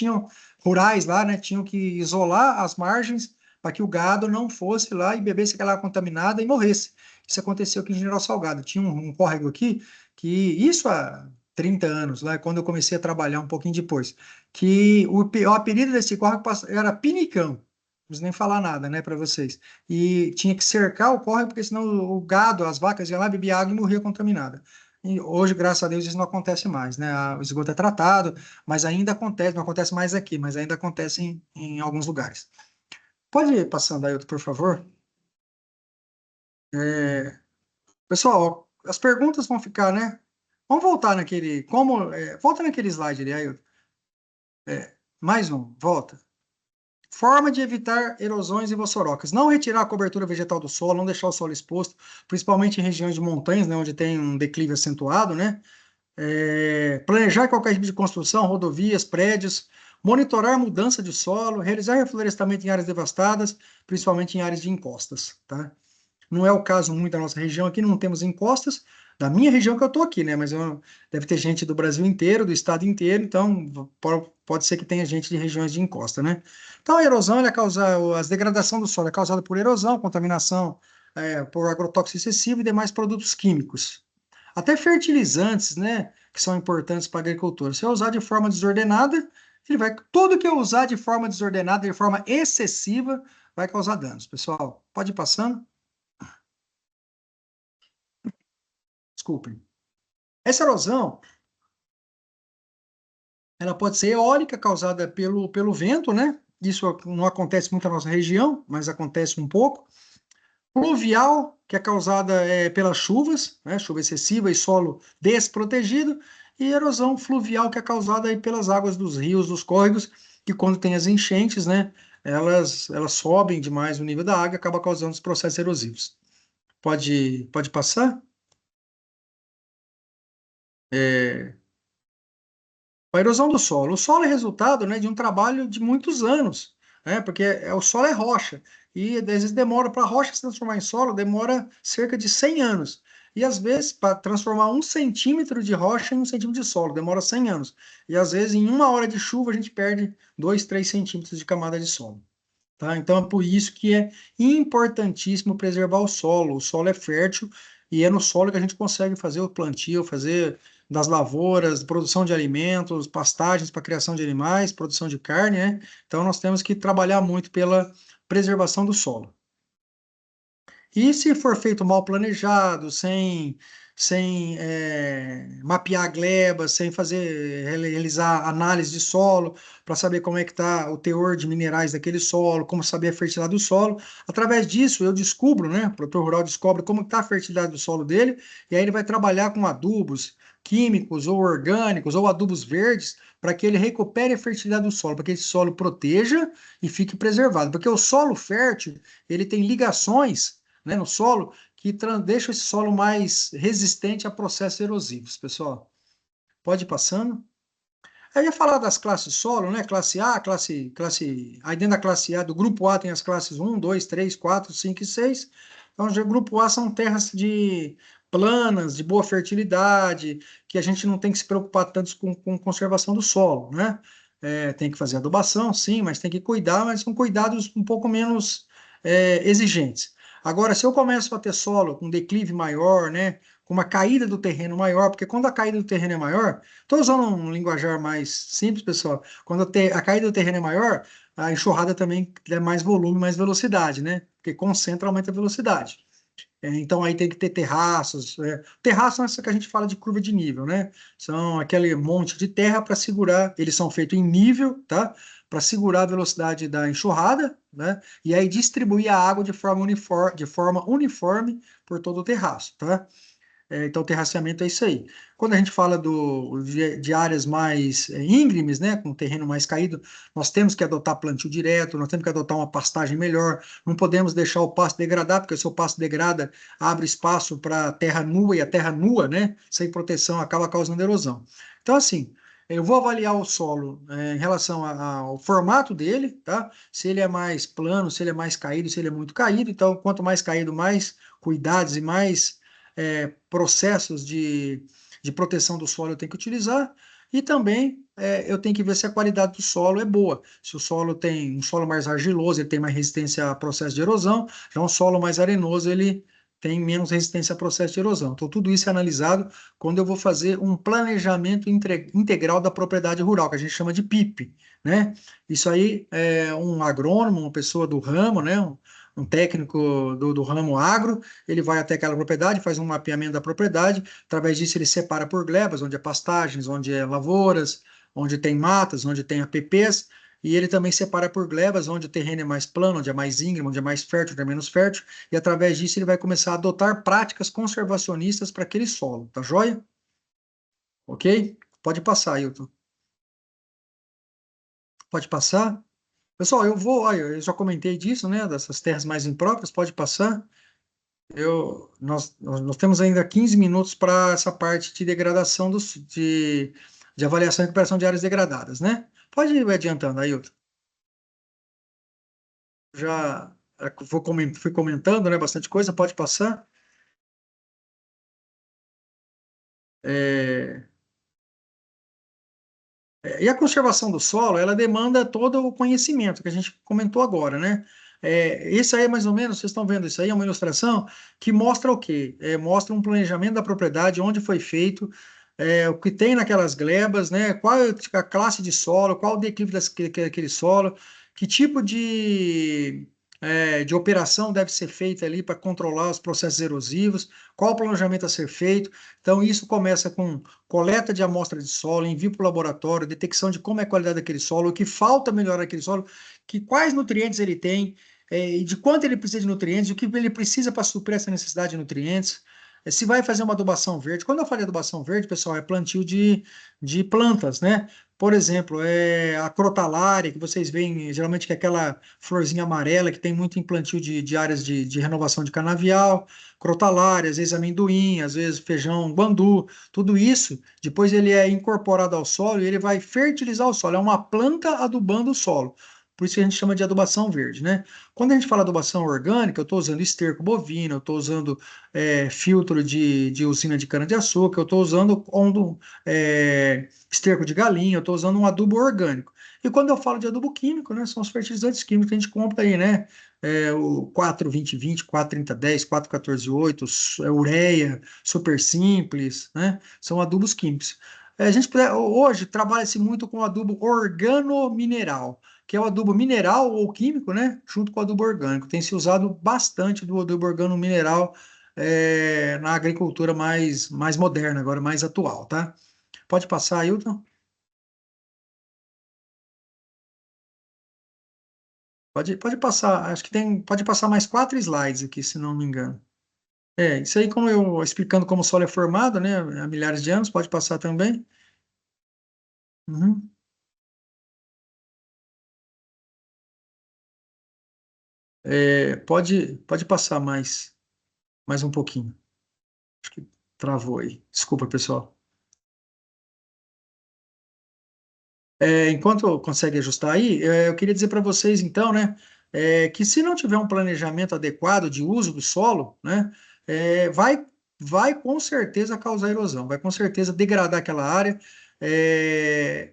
rurais lá, né, tinham que isolar as margens para que o gado não fosse lá e bebesse aquela água contaminada e morresse. Isso aconteceu aqui em General Salgado. Tinha um córrego aqui, que isso há 30 anos, lá quando eu comecei a trabalhar um pouquinho depois, que o apelido desse córrego era Pinicão. Não preciso nem falar nada, né, para vocês. E tinha que cercar o córrego, porque senão o gado, as vacas iam lá, bebiam água e morria contaminada. E hoje, graças a Deus, isso não acontece mais, né? O esgoto é tratado, mas ainda acontece, não acontece mais aqui, mas ainda acontece em alguns lugares. Pode ir passando aí, por favor. É, Pessoal, as perguntas vão ficar, né? Vamos voltar naquele. Volta naquele slide ali, Ailton. Mais um, volta. Forma de evitar erosões e vossorocas. Não retirar a cobertura vegetal do solo, não deixar o solo exposto, principalmente em regiões de montanhas, né, onde tem um declive acentuado, né? Planejar qualquer tipo de construção, rodovias, prédios, monitorar a mudança de solo, realizar reflorestamento em áreas devastadas, principalmente em áreas de encostas, tá? Não é o caso muito da nossa região, aqui não temos encostas, da minha região que eu estou aqui, né? Mas deve ter gente do Brasil inteiro, do estado inteiro, então pode ser que tenha gente de regiões de encosta, né? Então a erosão, a degradação do solo é causada por erosão, contaminação por agrotóxico excessivo e demais produtos químicos. Até fertilizantes, né? Que são importantes para a agricultura. Se eu usar de forma desordenada, tudo que eu usar de forma desordenada, de forma excessiva, vai causar danos. Pessoal, pode ir passando. Desculpem. Essa erosão, ela pode ser eólica, causada pelo vento, né? Isso não acontece muito na nossa região, mas acontece um pouco. Pluvial, que é causada pelas chuvas, né? Chuva excessiva e solo desprotegido. E erosão fluvial, que é causada aí pelas águas dos rios, dos córregos, que quando tem as enchentes, né? Elas sobem demais o nível da água e acaba causando os processos erosivos. Pode passar? A erosão do solo. O solo é resultado, né, de um trabalho de muitos anos, né, porque o solo é rocha, e às vezes demora para a rocha se transformar em solo, demora cerca de 100 anos. E às vezes, para transformar 1 centímetro de rocha em 1 centímetro de solo, demora 100 anos. E às vezes, em 1 hora de chuva, a gente perde 2, 3 centímetros de camada de solo. tá? Então, é por isso que é importantíssimo preservar o solo. O solo é fértil e é no solo que a gente consegue fazer o plantio, fazer das lavouras, produção de alimentos, pastagens para criação de animais, produção de carne, né? Então, nós temos que trabalhar muito pela preservação do solo. E se for feito mal planejado, sem mapear glebas, sem realizar análise de solo, para saber como é que está o teor de minerais daquele solo, como saber a fertilidade do solo, através disso eu descubro, né, o produtor rural descobre como está a fertilidade do solo dele, e aí ele vai trabalhar com adubos químicos ou orgânicos ou adubos verdes, para que ele recupere a fertilidade do solo, para que esse solo proteja e fique preservado, porque o solo fértil, ele tem ligações, né, no solo, que deixa esse solo mais resistente a processos erosivos, pessoal. Pode ir passando. Eu ia falar das classes solo, né? Classe A, aí dentro da classe A, do grupo A tem as classes 1, 2, 3, 4, 5 e 6. Então, o grupo A são terras de planas, de boa fertilidade, que a gente não tem que se preocupar tanto com conservação do solo, né? Tem que fazer adubação, sim, mas tem que cuidar, mas com cuidados um pouco menos exigentes. Agora, se eu começo a ter solo com declive maior, né? Com uma caída do terreno maior, porque quando a caída do terreno é maior, estou usando um linguajar mais simples, pessoal. Quando a caída do terreno é maior, a enxurrada também é mais volume, mais velocidade, né? Porque concentra, aumenta a velocidade. Então aí tem que ter terraços. Terraço é essa que a gente fala de curva de nível, né? São aquele monte de terra para segurar, eles são feitos em nível, tá? Para segurar a velocidade da enxurrada, né? E aí distribuir a água de forma uniforme por todo o terraço, tá? Então, o terraceamento é isso aí. Quando a gente fala de áreas mais íngremes, né, com terreno mais caído, nós temos que adotar plantio direto, nós temos que adotar uma pastagem melhor, não podemos deixar o pasto degradar, porque se o pasto degrada, abre espaço para terra nua, e a terra nua, né, sem proteção, acaba causando erosão. Então, assim, eu vou avaliar o solo em relação ao formato dele, tá? Se ele é mais plano, se ele é mais caído, se ele é muito caído. Então, quanto mais caído, mais cuidados e mais processos de proteção do solo eu tenho que utilizar, e também eu tenho que ver se a qualidade do solo é boa. Se o solo tem um solo mais argiloso, ele tem mais resistência a processo de erosão, já um solo mais arenoso, ele tem menos resistência a processo de erosão. Então, tudo isso é analisado quando eu vou fazer um planejamento integral da propriedade rural, que a gente chama de PIP, né? Isso aí é um agrônomo, uma pessoa do ramo, né? Um técnico do ramo agro, ele vai até aquela propriedade, faz um mapeamento da propriedade, através disso ele separa por glebas, onde é pastagens, onde é lavouras, onde tem matas, onde tem APPs, e ele também separa por glebas, onde o terreno é mais plano, onde é mais íngreme, onde é mais fértil, onde é menos fértil, e através disso ele vai começar a adotar práticas conservacionistas para aquele solo, tá joia? Ok? Pode passar, Ailton. Pode passar? Pessoal, olha, eu já comentei disso, né, dessas terras mais impróprias, pode passar. Nós temos ainda 15 minutos para essa parte de degradação de avaliação e recuperação de áreas degradadas, né? Pode ir adiantando, Ailton. Já fui comentando, né? Bastante coisa, pode passar. É, e a conservação do solo, ela demanda todo o conhecimento que a gente comentou agora, né? Isso aí, mais ou menos, vocês estão vendo isso aí, é uma ilustração que mostra o quê? Mostra um planejamento da propriedade, onde foi feito, o que tem naquelas glebas, né? Qual é a classe de solo, qual o declive daquele solo, que tipo de operação deve ser feita ali para controlar os processos erosivos, qual o planejamento a ser feito. Então, isso começa com coleta de amostra de solo, envio para o laboratório, detecção de como é a qualidade daquele solo, o que falta melhorar aquele solo, quais nutrientes ele tem, e de quanto ele precisa de nutrientes, o que ele precisa para suprir essa necessidade de nutrientes, se vai fazer uma adubação verde. Quando eu falei adubação verde, pessoal, é plantio de plantas, né? Por exemplo, a crotalária, que vocês veem geralmente que é aquela florzinha amarela que tem muito em plantio de áreas de renovação de canavial, crotalária, às vezes amendoim, às vezes feijão guandu, tudo isso, depois ele é incorporado ao solo e ele vai fertilizar o solo. É uma planta adubando o solo. Por isso que a gente chama de adubação verde, né? Quando a gente fala adubação orgânica, eu estou usando esterco bovino, eu estou usando filtro de usina de cana-de-açúcar, eu estou usando esterco de galinha, eu estou usando um adubo orgânico. E quando eu falo de adubo químico, né, são os fertilizantes químicos que a gente compra aí, né? O 4-20-20, 4-30-10, 4-14-8, ureia, super simples, né? São adubos químicos. A gente hoje trabalha-se muito com adubo organomineral, que é o adubo mineral ou químico, né? Junto com o adubo orgânico. Tem se usado bastante do adubo organomineral na agricultura mais moderna, agora mais atual, tá? Pode passar, Ailton? Pode passar, acho que pode passar mais 4 slides aqui, se não me engano. Isso aí, como eu explicando como o solo é formado, né, há milhares de anos, pode passar também. Uhum. Pode passar mais um pouquinho. Acho que travou aí. Desculpa, pessoal. Enquanto consegue ajustar aí, eu queria dizer para vocês, então, né, que se não tiver um planejamento adequado de uso do solo, né, vai com certeza causar erosão, vai com certeza degradar aquela área.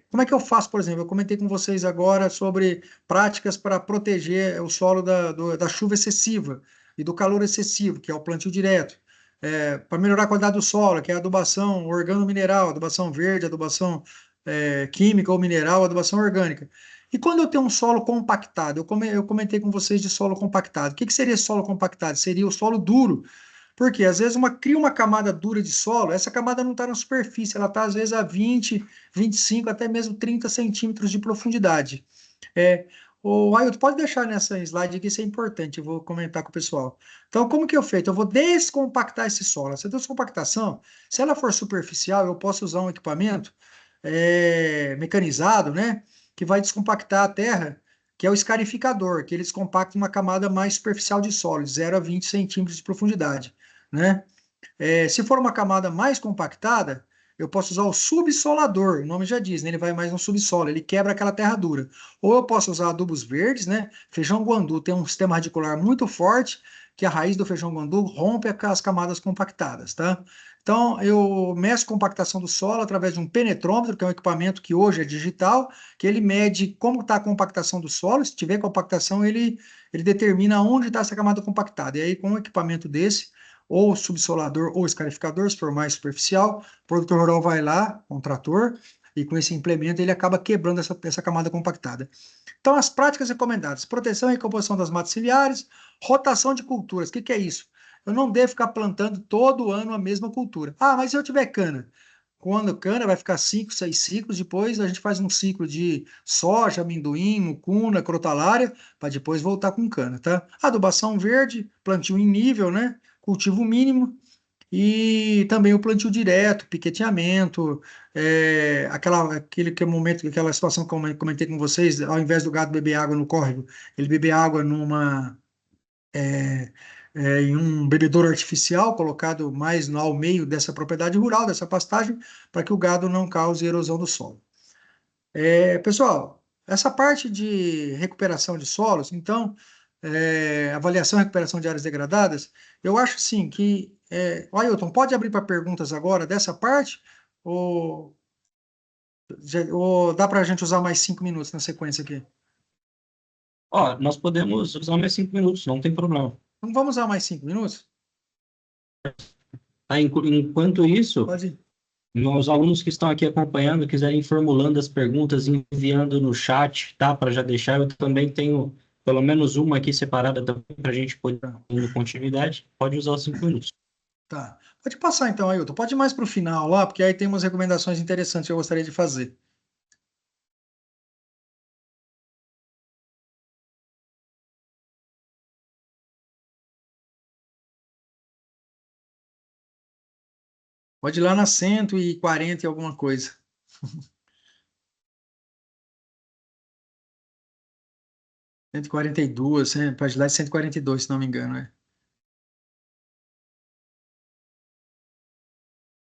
Como é que eu faço, por exemplo? Eu comentei com vocês agora sobre práticas para proteger o solo da chuva excessiva e do calor excessivo, que é o plantio direto. Para melhorar a qualidade do solo, que é a adubação organomineral, adubação verde, adubação química ou mineral, adubação orgânica. E quando eu tenho um solo compactado, eu comentei com vocês de solo compactado. O que seria solo compactado? Seria o solo duro. Porque às vezes cria uma camada dura de solo, essa camada não está na superfície, ela está às vezes a 20, 25, até mesmo 30 centímetros de profundidade. O Ailton, pode deixar nessa slide aqui, isso é importante, eu vou comentar com o pessoal. Então, como que eu feito? Eu vou descompactar esse solo. Essa descompactação, se ela for superficial, eu posso usar um equipamento mecanizado, né, que vai descompactar a terra, que é o escarificador, que ele descompacta uma camada mais superficial de solo, de 0 a 20 centímetros de profundidade, né? Se for uma camada mais compactada, eu posso usar o subsolador, o nome já diz, né? Ele vai mais no subsolo, ele quebra aquela terra dura. Ou eu posso usar adubos verdes, né? Feijão guandu tem um sistema radicular muito forte, que a raiz do feijão guandu rompe as camadas compactadas, tá? Então, eu meço a compactação do solo através de um penetrômetro, que é um equipamento que hoje é digital, que ele mede como está a compactação do solo. Se tiver compactação, ele determina onde está essa camada compactada. E aí, com um equipamento desse, ou subsolador ou escarificador, se for mais superficial, o produtor rural vai lá, com um trator, e com esse implemento ele acaba quebrando essa camada compactada. Então, as práticas recomendadas: proteção e recomposição das matas ciliares, rotação de culturas. O que é isso? Eu não devo ficar plantando todo ano a mesma cultura. Ah, mas se eu tiver cana? Quando cana vai ficar 5, 6 ciclos, depois a gente faz um ciclo de soja, amendoim, mucuna, crotalária, para depois voltar com cana, tá? Adubação verde, plantio em nível, né? Cultivo mínimo, e também o plantio direto, piqueteamento, aquela situação que eu comentei com vocês, ao invés do gado beber água no córrego, ele beber água é, em um bebedouro artificial, colocado mais ao meio dessa propriedade rural, dessa pastagem, para que o gado não cause erosão do solo. Pessoal, essa parte de recuperação de solos, então, avaliação e recuperação de áreas degradadas, eu acho sim que. Ailton, pode abrir para perguntas agora dessa parte? Ou, ou dá para a gente usar mais 5 minutos na sequência aqui? Ó, nós podemos usar mais 5 minutos, não tem problema. Então vamos usar mais 5 minutos? Tá, enquanto isso, Pode ir. os alunos que estão aqui acompanhando, quiserem ir formulando as perguntas, enviando no chat, tá? Para já deixar, eu também tenho pelo menos uma aqui separada também para a gente poder Tá. dar continuidade. Pode usar os 5 minutos. Tá. Pode passar então, Ailton. Pode ir mais para o final lá, porque aí tem umas recomendações interessantes que eu gostaria de fazer. Pode ir lá na 140 e alguma coisa. 142, página de 142, se não me engano,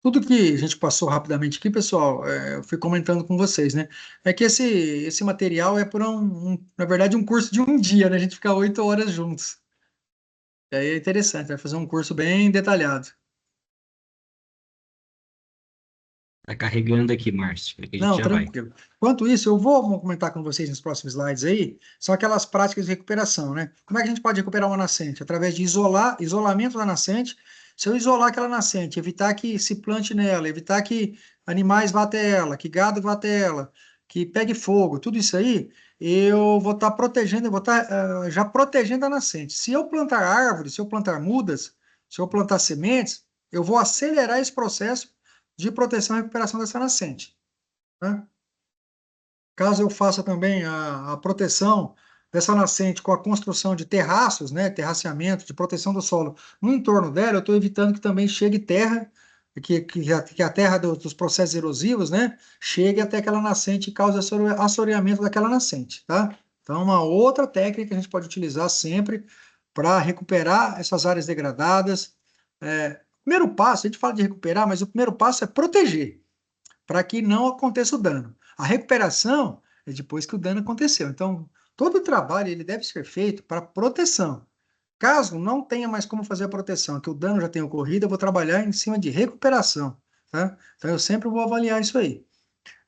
Tudo que a gente passou rapidamente aqui, pessoal, eu fui comentando com vocês, né? É que esse material é por na verdade, um curso de um dia, né? A gente fica 8 horas juntos. E aí é interessante, vai fazer um curso bem detalhado. Tá carregando aqui, Márcio. Aqui a gente Não, já vai. tranquilo. Enquanto isso, eu vou comentar com vocês nos próximos slides aí, são aquelas práticas de recuperação, né? Como é que a gente pode recuperar uma nascente? Através de isolamento da nascente. Se eu isolar aquela nascente, evitar que se plante nela, evitar que animais vá até ela, que gado vá até ela, que pegue fogo, tudo isso aí, eu vou estar protegendo, eu vou estar já protegendo a nascente. Se eu plantar árvores, se eu plantar mudas, se eu plantar sementes, eu vou acelerar esse processo de proteção e recuperação dessa nascente, né? Caso eu faça também a proteção dessa nascente com a construção de terraços, né, terraceamento, de proteção do solo no entorno dela, eu estou evitando que também chegue terra, que a terra dos processos erosivos, né, chegue até aquela nascente e cause assoreamento daquela nascente, tá? Então, uma outra técnica que a gente pode utilizar sempre para recuperar essas áreas degradadas. Primeiro passo, a gente fala de recuperar, mas o primeiro passo é proteger para que não aconteça o dano. A recuperação é depois que o dano aconteceu. Então, todo o trabalho ele deve ser feito para proteção. Caso não tenha mais como fazer a proteção, que o dano já tenha ocorrido, eu vou trabalhar em cima de recuperação, tá? Então, eu sempre vou avaliar isso aí.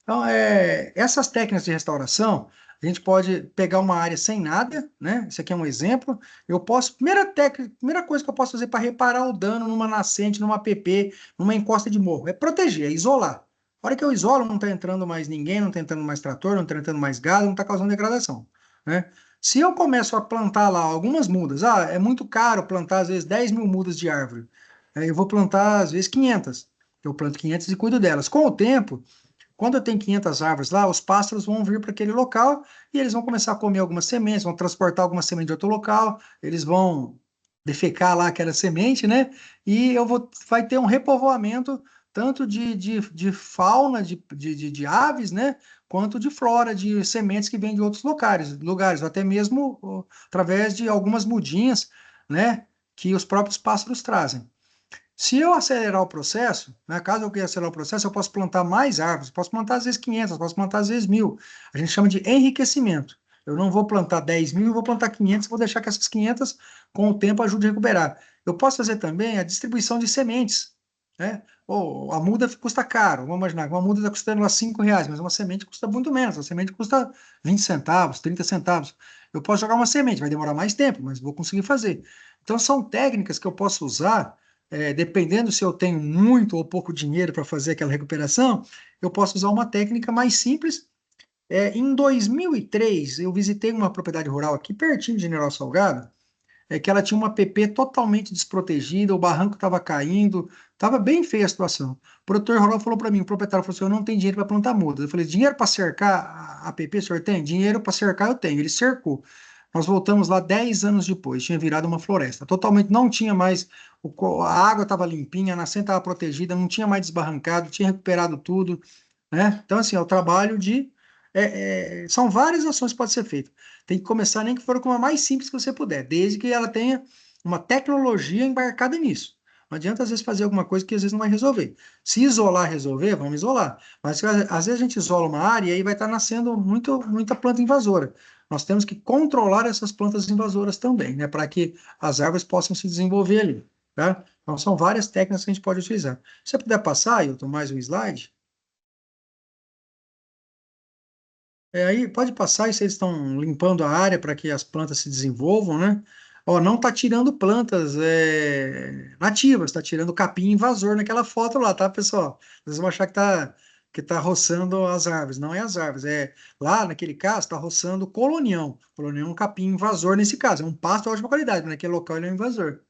Então, essas técnicas de restauração, a gente pode pegar uma área sem nada, né? Isso aqui é um exemplo. Eu posso, primeira coisa que eu posso fazer para reparar o dano numa nascente, numa PP, numa encosta de morro, é proteger, é isolar. A hora que eu isolo, não está entrando mais ninguém, não está entrando mais trator, não está entrando mais gado, não está causando degradação, né? Se eu começo a plantar lá algumas mudas, é muito caro plantar às vezes 10 mil mudas de árvore. Eu vou plantar às vezes 500. Eu planto 500 e cuido delas. Com o tempo, quando eu tenho 500 árvores lá, os pássaros vão vir para aquele local e eles vão começar a comer algumas sementes, vão transportar algumas sementes de outro local, eles vão defecar lá aquela semente, né? E vai ter um repovoamento tanto de fauna, de aves, né? Quanto de flora, de sementes que vêm de outros lugares, ou até mesmo através de algumas mudinhas, né? Que os próprios pássaros trazem. Se eu acelerar o processo, né, caso eu queira acelerar o processo, eu posso plantar mais árvores, posso plantar às vezes 500, posso plantar às vezes 1.000. A gente chama de enriquecimento. Eu não vou plantar 10 mil, eu vou plantar 500, vou deixar que essas 500, com o tempo, ajudem a recuperar. Eu posso fazer também a distribuição de sementes, né? Ou a muda custa caro, vamos imaginar, uma muda está custando lá R$ 5, mas uma semente custa muito menos, a semente custa 20 centavos, 30 centavos. Eu posso jogar uma semente, vai demorar mais tempo, mas vou conseguir fazer. Então, são técnicas que eu posso usar dependendo se eu tenho muito ou pouco dinheiro para fazer aquela recuperação, eu posso usar uma técnica mais simples. Em 2003, eu visitei uma propriedade rural aqui pertinho de General Salgado, que ela tinha uma PP totalmente desprotegida, o barranco estava caindo, estava bem feia a situação. O produtor rural falou para mim, o proprietário falou assim, eu não tenho dinheiro para plantar mudas. Eu falei, dinheiro para cercar a PP, o senhor tem? Dinheiro para cercar eu tenho. Ele cercou. Nós voltamos lá 10 anos depois, tinha virado uma floresta. Totalmente não tinha mais, a água estava limpinha, a nascente estava protegida, não tinha mais desbarrancado, tinha recuperado tudo, né? Então, assim, é o trabalho de. São várias ações que podem ser feitas. Tem que começar nem que for com a mais simples que você puder, desde que ela tenha uma tecnologia embarcada nisso. Não adianta, às vezes, fazer alguma coisa que às vezes não vai resolver. Se isolar, resolver, vamos isolar. Mas às vezes a gente isola uma área e aí vai estar nascendo muita planta invasora. Nós temos que controlar essas plantas invasoras também, né? Para que as árvores possam se desenvolver ali, tá? Então, são várias técnicas que a gente pode utilizar. Se você puder passar, Ailton, mais um slide. Aí pode passar, e vocês estão limpando a área para que as plantas se desenvolvam, né? Ó, não está tirando plantas nativas, está tirando capim invasor naquela foto lá, tá, pessoal? Vocês vão achar que tá roçando as árvores. Não é as árvores, lá naquele caso está roçando colonião. Colonião é um capim invasor nesse caso, é um pasto de ótima qualidade, mas naquele local ele é um invasor,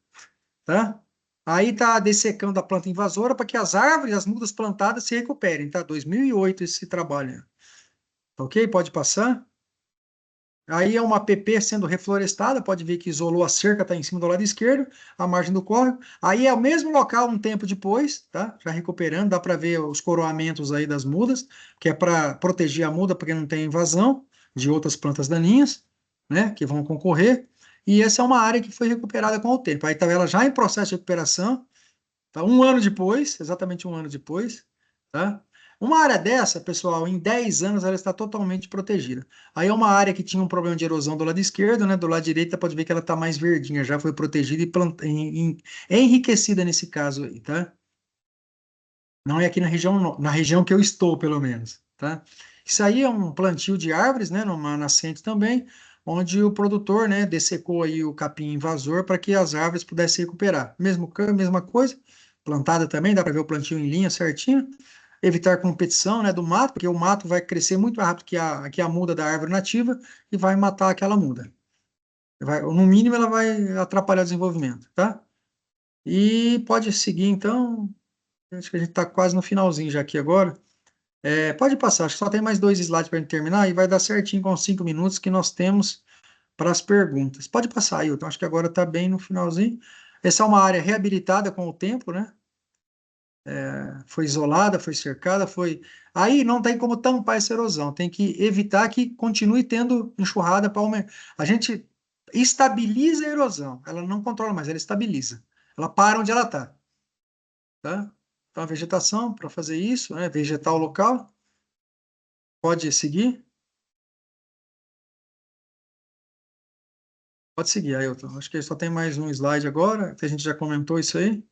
tá? Aí está dessecando a planta invasora para que as árvores, as mudas plantadas se recuperem, tá? 2008 esse trabalho, tá ok? Pode passar. Aí é uma PP sendo reflorestada, pode ver que isolou a cerca, está em cima do lado esquerdo, a margem do córrego. Aí é o mesmo local um tempo depois, tá? Já recuperando, dá para ver os coroamentos aí das mudas, que é para proteger a muda, porque não tem invasão de outras plantas daninhas, né? Que vão concorrer. E essa é uma área que foi recuperada com o tempo. Aí está ela já em processo de recuperação, tá? Um ano depois, exatamente um ano depois, tá? Uma área dessa, pessoal, em 10 anos ela está totalmente protegida. Aí é uma área que tinha um problema de erosão do lado esquerdo, né? Do lado direito, pode ver que ela está mais verdinha, já foi protegida e enriquecida nesse caso aí, tá? Não é aqui na região que eu estou, pelo menos, tá? Isso aí é um plantio de árvores, né, numa nascente também, onde o produtor, né, dessecou aí o capim invasor para que as árvores pudessem recuperar. Mesma coisa, plantada também, dá para ver o plantio em linha certinho. Evitar competição, né, do mato, porque o mato vai crescer muito mais rápido que a muda da árvore nativa e vai matar aquela muda. No mínimo, ela vai atrapalhar o desenvolvimento, tá? E pode seguir, então. Acho que a gente está quase no finalzinho já aqui agora. Pode passar, acho que só tem mais 2 slides para a gente terminar e vai dar certinho com os 5 minutos que nós temos para as perguntas. Pode passar, Ailton, acho que agora está bem no finalzinho. Essa é uma área reabilitada com o tempo, né? Foi isolada, foi cercada, foi. Aí não tem como tampar essa erosão, tem que evitar que continue tendo enxurrada para aumentar. A gente estabiliza a erosão, ela não controla mais, ela estabiliza. Ela para onde ela está, tá? Então, a vegetação, para fazer isso, né? Vegetar o local. Pode seguir? Pode seguir, Ailton. Acho que só tem mais um slide agora, que a gente já comentou isso aí.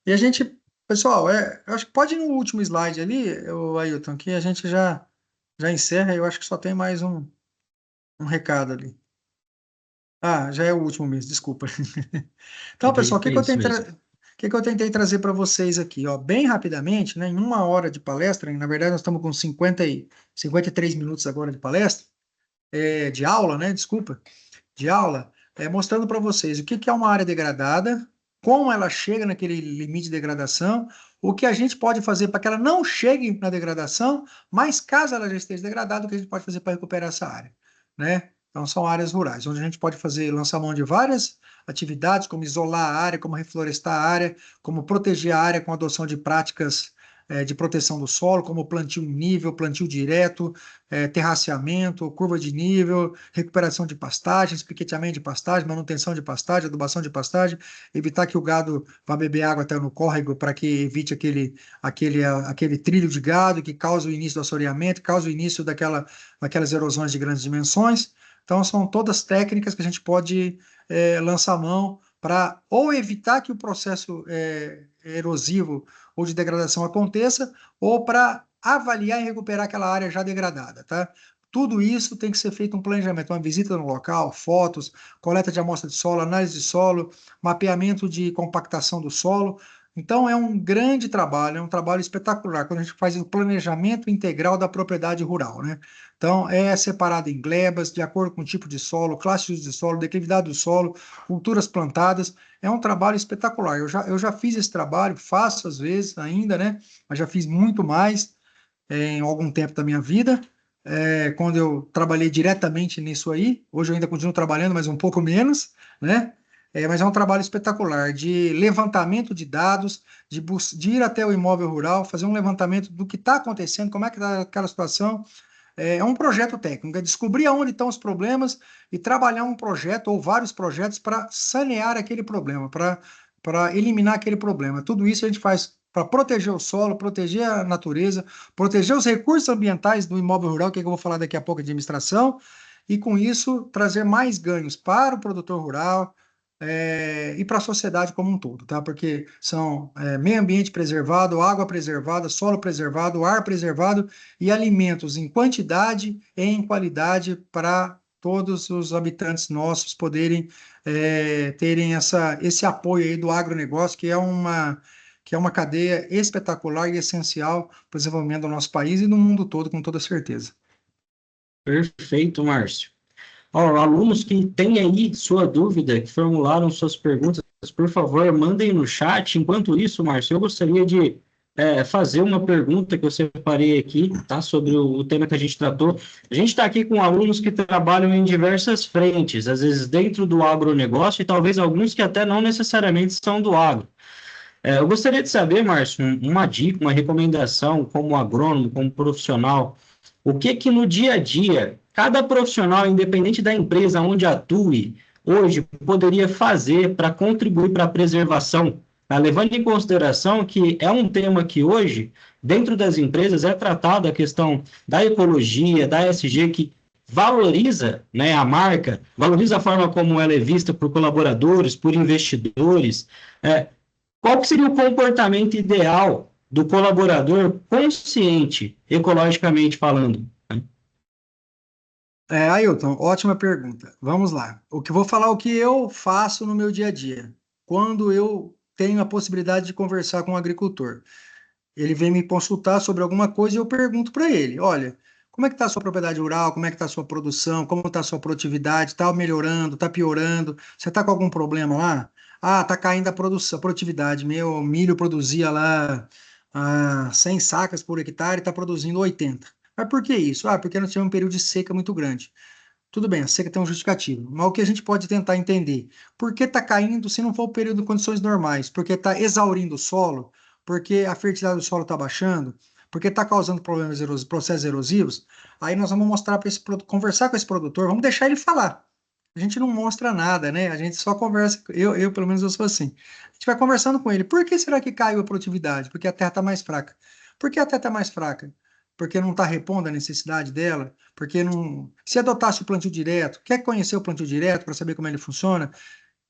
E a gente, pessoal, eu acho que pode ir no último slide ali, Ailton, que a gente já encerra. Eu acho que só tem mais um recado ali. Ah, já é o último mesmo, desculpa. Então, pessoal, É isso mesmo. o que que eu tentei trazer para vocês aqui? Ó, bem rapidamente, né, em 1 hora de palestra, na verdade nós estamos com 53 minutos agora de palestra, de aula, né, desculpa. De aula, mostrando para vocês o que que é uma área degradada, como ela chega naquele limite de degradação, o que a gente pode fazer para que ela não chegue na degradação, mas caso ela já esteja degradada, o que a gente pode fazer para recuperar essa área, né? Então, são áreas rurais, onde a gente pode lançar mão de várias atividades, como isolar a área, como reflorestar a área, como proteger a área com a adoção de práticas de proteção do solo, como plantio em nível, plantio direto, terraceamento, curva de nível, recuperação de pastagens, piqueteamento de pastagem, manutenção de pastagem, adubação de pastagem, evitar que o gado vá beber água até no córrego para que evite aquele trilho de gado que causa o início do assoreamento, causa o início daquelas erosões de grandes dimensões. Então, são todas técnicas que a gente pode lançar mão para ou evitar que o processo erosivo ou de degradação aconteça, ou para avaliar e recuperar aquela área já degradada, tá? Tudo isso tem que ser feito um planejamento, uma visita no local, fotos, coleta de amostra de solo, análise de solo, mapeamento de compactação do solo. Então, é um grande trabalho, é um trabalho espetacular, quando a gente faz o planejamento integral da propriedade rural, né? Então, é separado em glebas, de acordo com o tipo de solo, classe de solo, declividade do solo, culturas plantadas. É um trabalho espetacular. Eu já fiz esse trabalho, faço às vezes ainda, né? Mas já fiz muito mais em algum tempo da minha vida, quando eu trabalhei diretamente nisso aí. Hoje eu ainda continuo trabalhando, mas um pouco menos, né? Mas é um trabalho espetacular de levantamento de dados, de ir até o imóvel rural, fazer um levantamento do que está acontecendo, como é que está aquela situação. É um projeto técnico, é descobrir aonde estão os problemas e trabalhar um projeto ou vários projetos para sanear aquele problema, para eliminar aquele problema. Tudo isso a gente faz para proteger o solo, proteger a natureza, proteger os recursos ambientais do imóvel rural, que eu vou falar daqui a pouco de administração, e com isso trazer mais ganhos para o produtor rural, e para a sociedade como um todo, tá? Porque são meio ambiente preservado, água preservada, solo preservado, ar preservado e alimentos em quantidade e em qualidade para todos os habitantes nossos poderem terem esse apoio aí do agronegócio, que é uma cadeia espetacular e essencial para o desenvolvimento do nosso país e do mundo todo, com toda certeza. Perfeito, Márcio. Ó, alunos que têm aí sua dúvida, que formularam suas perguntas, por favor, mandem no chat. Enquanto isso, Márcio, eu gostaria de fazer uma pergunta que eu separei aqui, tá? Sobre o tema que a gente tratou. A gente está aqui com alunos que trabalham em diversas frentes, às vezes dentro do agronegócio e talvez alguns que até não necessariamente são do agro. Eu gostaria de saber, Márcio, uma dica, uma recomendação como agrônomo, como profissional, o que que no dia a dia cada profissional, independente da empresa onde atue, hoje poderia fazer para contribuir para a preservação, tá? Levando em consideração que é um tema que hoje, dentro das empresas, é tratado a questão da ecologia, da ESG, que valoriza, né, a marca, valoriza a forma como ela é vista por colaboradores, por investidores. Qual que seria o comportamento ideal do colaborador consciente, ecologicamente falando, né? Ailton, ótima pergunta. Vamos lá. Vou falar o que eu faço no meu dia a dia. Quando eu tenho a possibilidade de conversar com um agricultor, ele vem me consultar sobre alguma coisa e eu pergunto para ele: olha, como é que está a sua propriedade rural? Como é que está a sua produção? Como está a sua produtividade? Está melhorando? Está piorando? Você está com algum problema lá? Ah, está caindo a produção, a produtividade. Meu milho produzia lá 100 sacas por hectare e está produzindo 80. Mas por que isso? Ah, porque nós tivemos um período de seca muito grande. Tudo bem, a seca tem um justificativo, mas o que a gente pode tentar entender? Por que está caindo se não for o período de condições normais? Porque está exaurindo o solo? Porque a fertilidade do solo está baixando? Porque está causando problemas processos erosivos? Aí nós vamos mostrar para conversar com esse produtor, vamos deixar ele falar. A gente não mostra nada, né? A gente só conversa. Pelo menos, eu sou assim. A gente vai conversando com ele. Por que será que caiu a produtividade? Porque a terra está mais fraca. Por que a terra está mais fraca? Porque não está repondo a necessidade dela? Porque não. Se adotasse o plantio direto, quer conhecer o plantio direto para saber como ele funciona?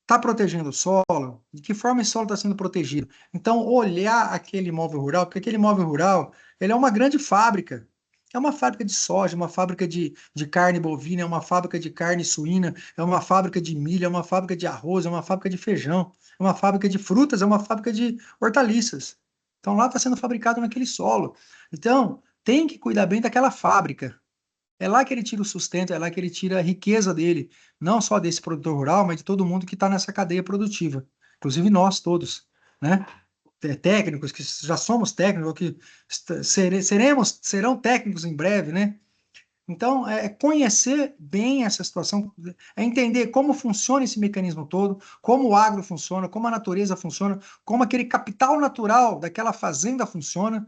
Está protegendo o solo? De que forma esse solo está sendo protegido? Então, olhar aquele imóvel rural, porque aquele imóvel rural, ele é uma grande fábrica. É uma fábrica de soja, uma fábrica de carne bovina, é uma fábrica de carne suína, é uma fábrica de milho, é uma fábrica de arroz, é uma fábrica de feijão, é uma fábrica de frutas, é uma fábrica de hortaliças. Então, lá está sendo fabricado naquele solo. Então, tem que cuidar bem daquela fábrica. É lá que ele tira o sustento, é lá que ele tira a riqueza dele, não só desse produtor rural, mas de todo mundo que está nessa cadeia produtiva, inclusive nós todos, né? Técnicos, que já somos técnicos, que serão técnicos em breve, né? Então, é conhecer bem essa situação, é entender como funciona esse mecanismo todo, como o agro funciona, como a natureza funciona, como aquele capital natural daquela fazenda funciona,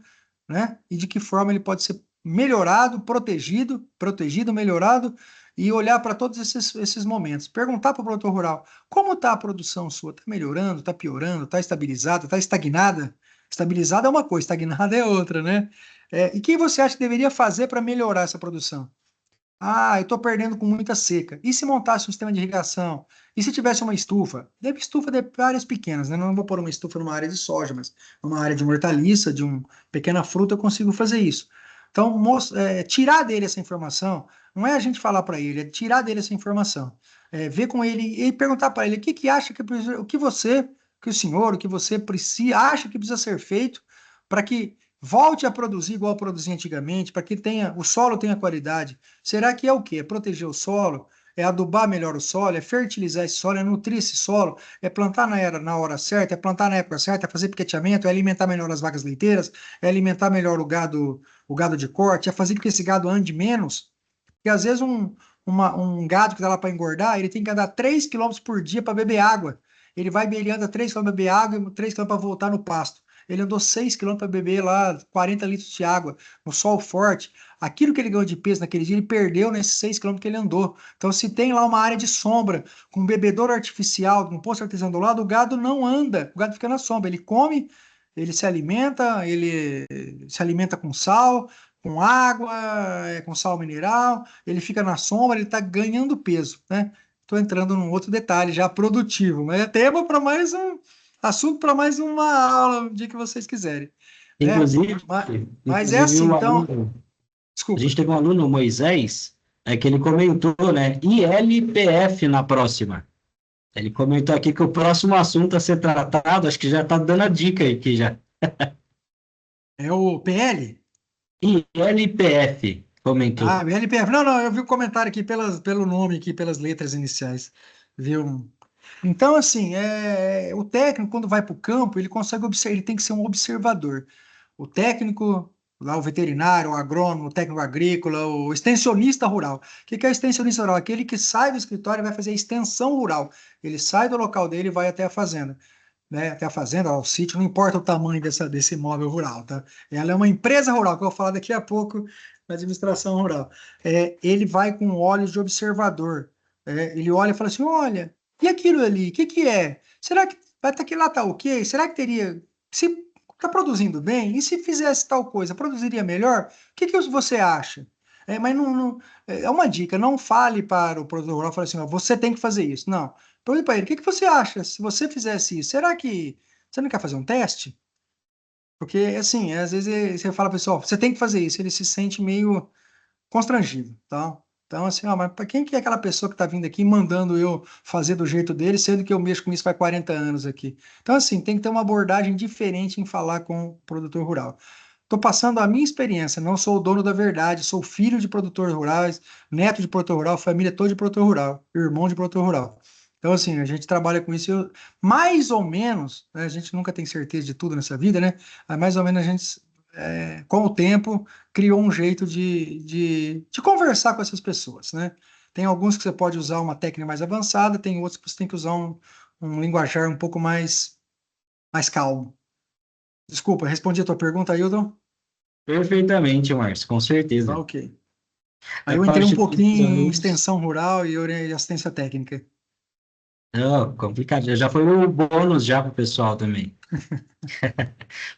né? E de que forma ele pode ser melhorado, protegido, melhorado, e olhar para todos esses momentos. Perguntar para o produtor rural, como está a produção sua? Está melhorando, está piorando, está estabilizada, está estagnada? Estabilizada é uma coisa, estagnada é outra, né? E o que você acha que deveria fazer para melhorar essa produção? Ah, eu estou perdendo com muita seca. E se montasse um sistema de irrigação? E se tivesse uma estufa? Deve estufa de áreas pequenas, né? Não vou pôr uma estufa numa área de soja, mas numa área de uma hortaliça, de uma pequena fruta, eu consigo fazer isso. Então, tirar dele essa informação, não é a gente falar para ele, é tirar dele essa informação. Ver com ele e perguntar para ele o que que acha o que você, que o senhor, o que você precisa, acha que precisa ser feito para que volte a produzir igual produzia antigamente, para que o solo tenha qualidade. Será que é o quê? É proteger o solo? É adubar melhor o solo? É fertilizar esse solo? É nutrir esse solo? É plantar na hora certa? É plantar na época certa? É fazer piqueteamento? É alimentar melhor as vacas leiteiras? É alimentar melhor o gado de corte? É fazer com que esse gado ande menos? Porque às vezes um gado que está lá para engordar, ele tem que andar 3 quilômetros por dia para beber água. Ele anda 3 quilômetros para beber água e 3 quilômetros para voltar no pasto. Ele andou 6 quilômetros para beber lá 40 litros de água, no sol forte. Aquilo que ele ganhou de peso naquele dia, ele perdeu nesses 6 quilômetros que ele andou. Então, se tem lá uma área de sombra, com um bebedouro artificial, com um poço artesiano do lado, o gado não anda, o gado fica na sombra. Ele come, ele se alimenta com sal, com água, com sal mineral, ele fica na sombra, ele está ganhando peso, né? Estou entrando num outro detalhe já produtivo, mas é tema para mais um assunto para mais uma aula, um dia que vocês quiserem, né? Inclusive, Mas é inclusive assim, o então, aluno, a desculpa. gente teve um aluno, Moisés, que ele comentou, né, ILPF na próxima. Ele comentou aqui que o próximo assunto a ser tratado, acho que já está dando a dica aqui já. É o PL? ILPF, comentou. Ah, LPF. Não, não, eu vi o comentário aqui pelo nome aqui, pelas letras iniciais. Viu? Então, assim, o técnico, quando vai para o campo, ele consegue observar, ele tem que ser um observador. O técnico, lá o veterinário, o agrônomo, o técnico agrícola, o extensionista rural. O que que é o extensionista rural? Aquele que sai do escritório e vai fazer a extensão rural. Ele sai do local dele e vai até a fazenda, né? Até a fazenda, ao sítio, não importa o tamanho desse imóvel rural, tá? Ela é uma empresa rural, que eu vou falar daqui a pouco na administração rural. Ele vai com olhos de observador. Ele olha e fala assim: olha, e aquilo ali, o que que é? Será que até que lá tá ok? Será que teria. Se está produzindo bem, e se fizesse tal coisa, produziria melhor? O que que você acha? Mas é uma dica, não fale para o produtor rural, fale assim: ó, você tem que fazer isso. Não. Pergunte para ele, o que que você acha se você fizesse isso? Será que você não quer fazer um teste? Porque, assim, às vezes você fala, pessoal, você tem que fazer isso, ele se sente meio constrangido, tá? Então, assim, ó, mas para quem que é aquela pessoa que está vindo aqui mandando eu fazer do jeito dele, sendo que eu mexo com isso faz 40 anos aqui? Então, assim, tem que ter uma abordagem diferente em falar com o produtor rural. Estou passando a minha experiência, não sou o dono da verdade, sou filho de produtores rurais, neto de produtor rural, família toda de produtor rural, irmão de produtor rural. Então, assim, a gente trabalha com isso, mais ou menos, né, a gente nunca tem certeza de tudo nessa vida, né? Mas mais ou menos a gente, com o tempo, criou um jeito de conversar com essas pessoas, né? Tem alguns que você pode usar uma técnica mais avançada, tem outros que você tem que usar um linguajar um pouco mais calmo. Desculpa, respondi a tua pergunta, Ailton? Perfeitamente, Márcio, com Tá, certeza. ok. Aí Da eu entrei um parte dos pouquinho em alunos, extensão rural e assistência técnica. não, complicado. Já foi o bônus já para o pessoal também.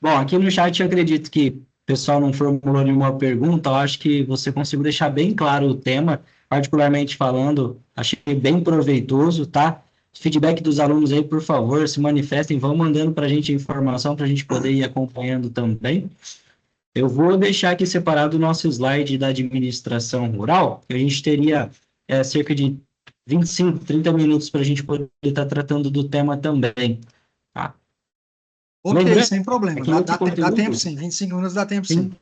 Bom, aqui no chat eu acredito que o pessoal não formulou nenhuma pergunta, eu acho que você conseguiu deixar bem claro o tema, particularmente falando, achei bem proveitoso, tá? Feedback dos alunos aí, por favor, se manifestem, vão mandando para a gente a informação para a gente poder ir acompanhando também. Eu vou deixar aqui separado o nosso slide da administração rural, que a gente teria cerca de 25, 30 minutos para a gente poder estar tratando do tema também, tá? Ok, Lembrando sem problema. que Dá, esse dá tempo conteúdo, sim, 25 minutos dá tempo sim. sim,